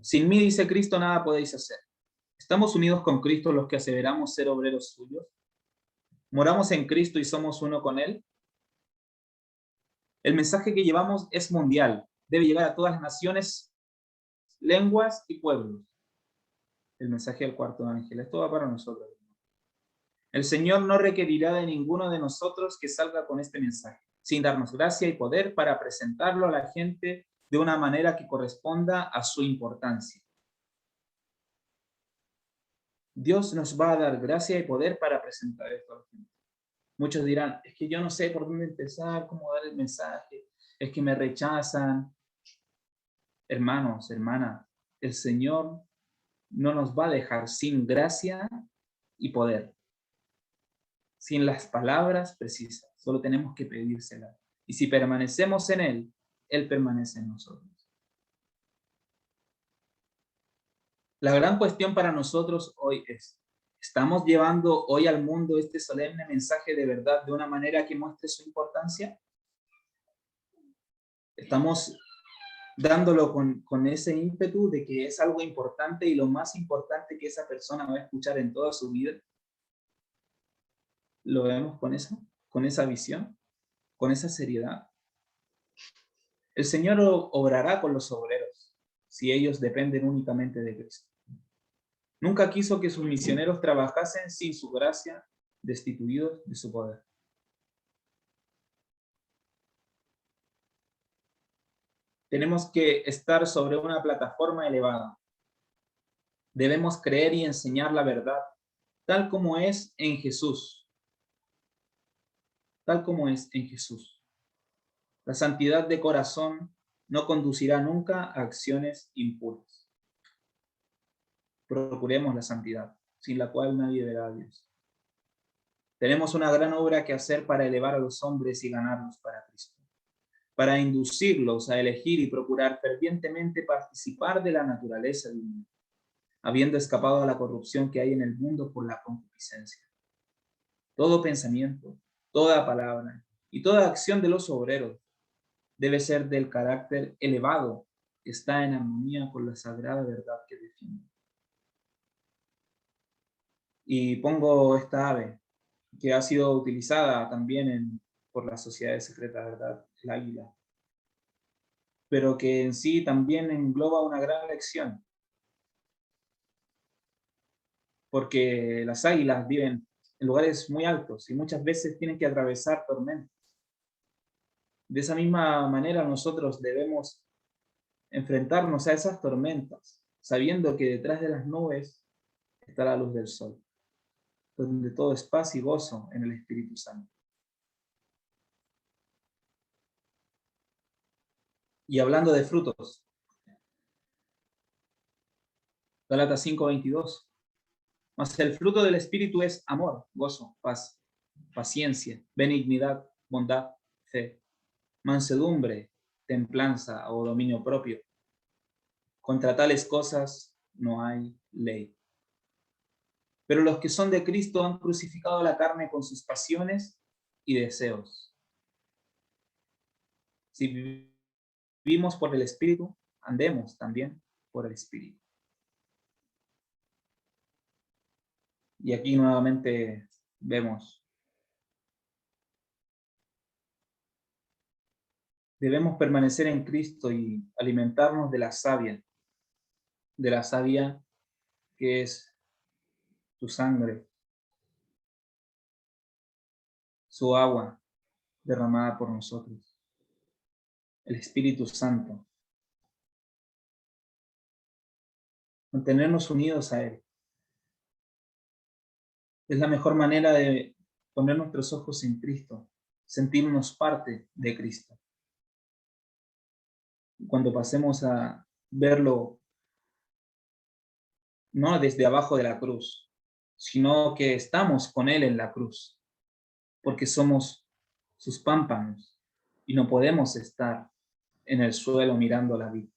Sin mí, dice Cristo, nada podéis hacer. ¿Estamos unidos con Cristo los que aseveramos ser obreros suyos? ¿Moramos en Cristo y somos uno con Él? El mensaje que llevamos es mundial. Debe llegar a todas las naciones, lenguas y pueblos. El mensaje del cuarto ángel. Esto va para nosotros. El Señor no requerirá de ninguno de nosotros que salga con este mensaje, sin darnos gracia y poder para presentarlo a la gente de una manera que corresponda a su importancia. Dios nos va a dar gracia y poder para presentar esto a la gente. Muchos dirán, es que yo no sé por dónde empezar, cómo dar el mensaje, es que me rechazan. Hermanos, hermanas, el Señor no nos va a dejar sin gracia y poder, sin las palabras precisas. Solo tenemos que pedírsela. Y si permanecemos en Él, Él permanece en nosotros. La gran cuestión para nosotros hoy es, ¿estamos llevando hoy al mundo este solemne mensaje de verdad de una manera que muestre su importancia? ¿Estamos dándolo con ese ímpetu de que es algo importante y lo más importante que esa persona va a escuchar en toda su vida? ¿Lo vemos con esa visión, con esa seriedad? El Señor obrará con los obreros si ellos dependen únicamente de Cristo. Nunca quiso que sus misioneros trabajasen sin su gracia, destituidos de su poder. Tenemos que estar sobre una plataforma elevada. Debemos creer y enseñar la verdad, tal como es en Jesús. Tal como es en Jesús. La santidad de corazón no conducirá nunca a acciones impuras. Procuremos la santidad, sin la cual nadie verá a Dios. Tenemos una gran obra que hacer para elevar a los hombres y ganarlos para Cristo, para inducirlos a elegir y procurar fervientemente participar de la naturaleza divina, habiendo escapado a la corrupción que hay en el mundo por la concupiscencia. Todo pensamiento, toda palabra y toda acción de los obreros debe ser del carácter elevado que está en armonía con la sagrada verdad que defiende. Y pongo esta ave, que ha sido utilizada también por las sociedades secretas, ¿verdad? El águila, pero que en sí también engloba una gran lección, porque las águilas viven en lugares muy altos y muchas veces tienen que atravesar tormentas. De esa misma manera nosotros debemos enfrentarnos a esas tormentas, sabiendo que detrás de las nubes está la luz del sol, donde todo es paz y gozo en el Espíritu Santo. Y hablando de frutos, Gálatas 5:22, mas el fruto del Espíritu es amor, gozo, paz, paciencia, benignidad, bondad, fe, mansedumbre, templanza o dominio propio. Contra tales cosas no hay ley. Pero los que son de Cristo han crucificado la carne con sus pasiones y deseos. Si vivimos por el Espíritu, andemos también por el Espíritu. Y aquí nuevamente vemos, debemos permanecer en Cristo y alimentarnos de la savia que es su sangre, su agua derramada por nosotros, el Espíritu Santo. Mantenernos unidos a Él. Es la mejor manera de poner nuestros ojos en Cristo, sentirnos parte de Cristo. Cuando pasemos a verlo no desde abajo de la cruz, sino que estamos con Él en la cruz, porque somos sus pámpanos y no podemos estar en el suelo mirando la vida.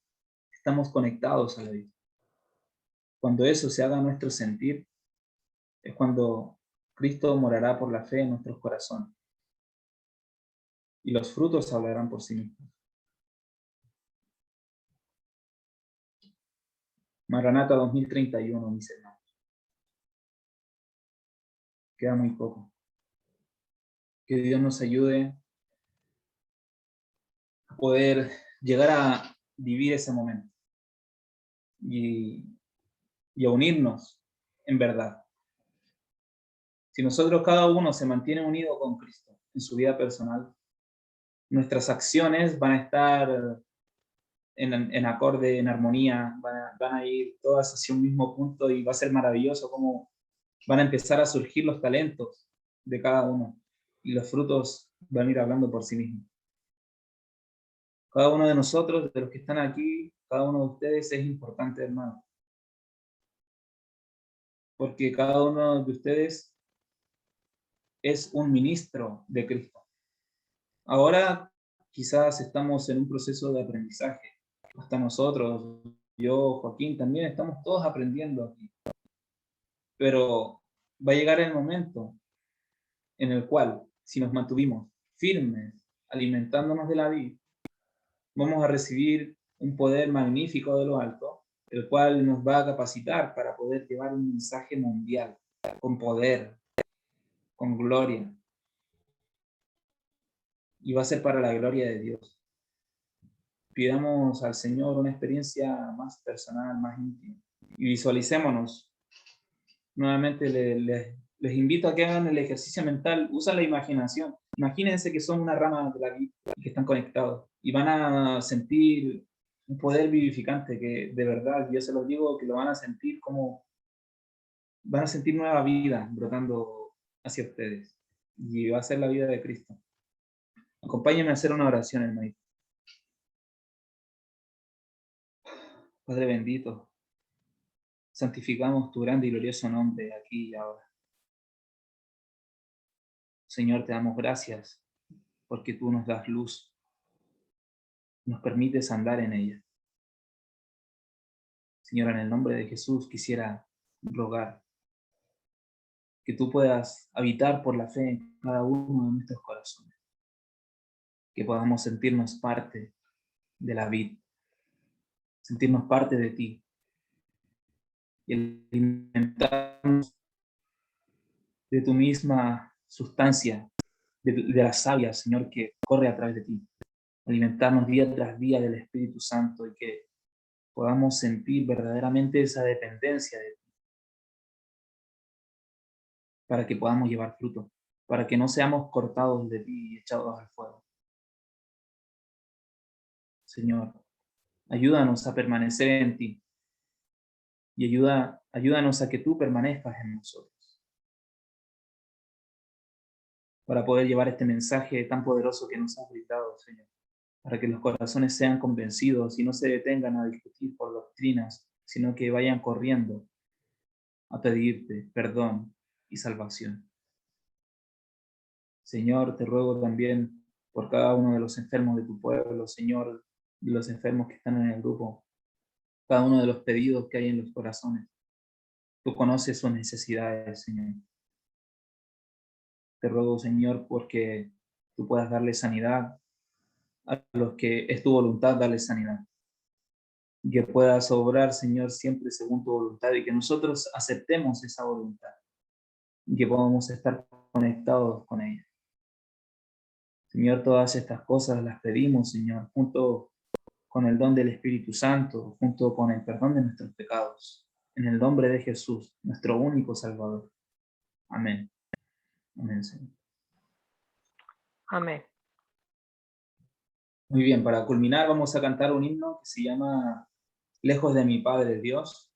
Estamos conectados a la vida. Cuando eso se haga nuestro sentir, es cuando Cristo morará por la fe en nuestros corazones y los frutos hablarán por sí mismos. Maranata 2031, mis hermanos. Queda muy poco. Que Dios nos ayude a poder llegar a vivir ese momento y a unirnos en verdad. Si nosotros cada uno se mantiene unido con Cristo en su vida personal, nuestras acciones van a estar en acorde, en armonía, van a ir todas hacia un mismo punto y va a ser maravilloso cómo van a empezar a surgir los talentos de cada uno y los frutos van a ir hablando por sí mismos. Cada uno de nosotros, de los que están aquí, cada uno de ustedes es importante, hermano. Porque cada uno de ustedes es un ministro de Cristo. Ahora quizás estamos en un proceso de aprendizaje. Hasta nosotros, yo, Joaquín, también estamos todos aprendiendo aquí. Pero va a llegar el momento en el cual, si nos mantuvimos firmes, alimentándonos de la vida, vamos a recibir un poder magnífico de lo alto, el cual nos va a capacitar para poder llevar un mensaje mundial, con poder, con gloria, y va a ser para la gloria de Dios. Pidamos al Señor una experiencia más personal, más íntima, y visualicémonos. Nuevamente les invito a que hagan el ejercicio mental, usa la imaginación. Imagínense que son una rama de la vida y que están conectados, y van a sentir un poder vivificante que de verdad, yo se los digo, que lo van a sentir como, van a sentir nueva vida brotando hacia ustedes, y va a ser la vida de Cristo. Acompáñenme a hacer una oración, hermano. Padre bendito, santificamos tu grande y glorioso nombre aquí y ahora. Señor, te damos gracias porque tú nos das luz, nos permites andar en ella. Señor, en el nombre de Jesús quisiera rogar que tú puedas habitar por la fe en cada uno de nuestros corazones, que podamos sentirnos parte de la vid, sentirnos parte de ti y alimentarnos de tu misma sustancia, de la savia, Señor, que corre a través de ti. Alimentarnos día tras día del Espíritu Santo y que podamos sentir verdaderamente esa dependencia de ti, para que podamos llevar fruto, para que no seamos cortados de ti y echados al fuego. Señor, ayúdanos a permanecer en ti y ayúdanos a que tú permanezcas en nosotros, para poder llevar este mensaje tan poderoso que nos has brindado, Señor, para que los corazones sean convencidos y no se detengan a discutir por doctrinas, sino que vayan corriendo a pedirte perdón y salvación. Señor, te ruego también por cada uno de los enfermos de tu pueblo, Señor, de los enfermos que están en el grupo, cada uno de los pedidos que hay en los corazones. Tú conoces sus necesidades, Señor. Te ruego, Señor, porque tú puedas darle sanidad a los que es tu voluntad darle sanidad. Y que puedas obrar, Señor, siempre según tu voluntad y que nosotros aceptemos esa voluntad y que podamos estar conectados con ella. Señor, todas estas cosas las pedimos, Señor, junto con el don del Espíritu Santo, junto con el perdón de nuestros pecados. En el nombre de Jesús, nuestro único Salvador. Amén. Amén, Señor. Amén. Muy bien, para culminar vamos a cantar un himno que se llama Lejos de mi Padre Dios.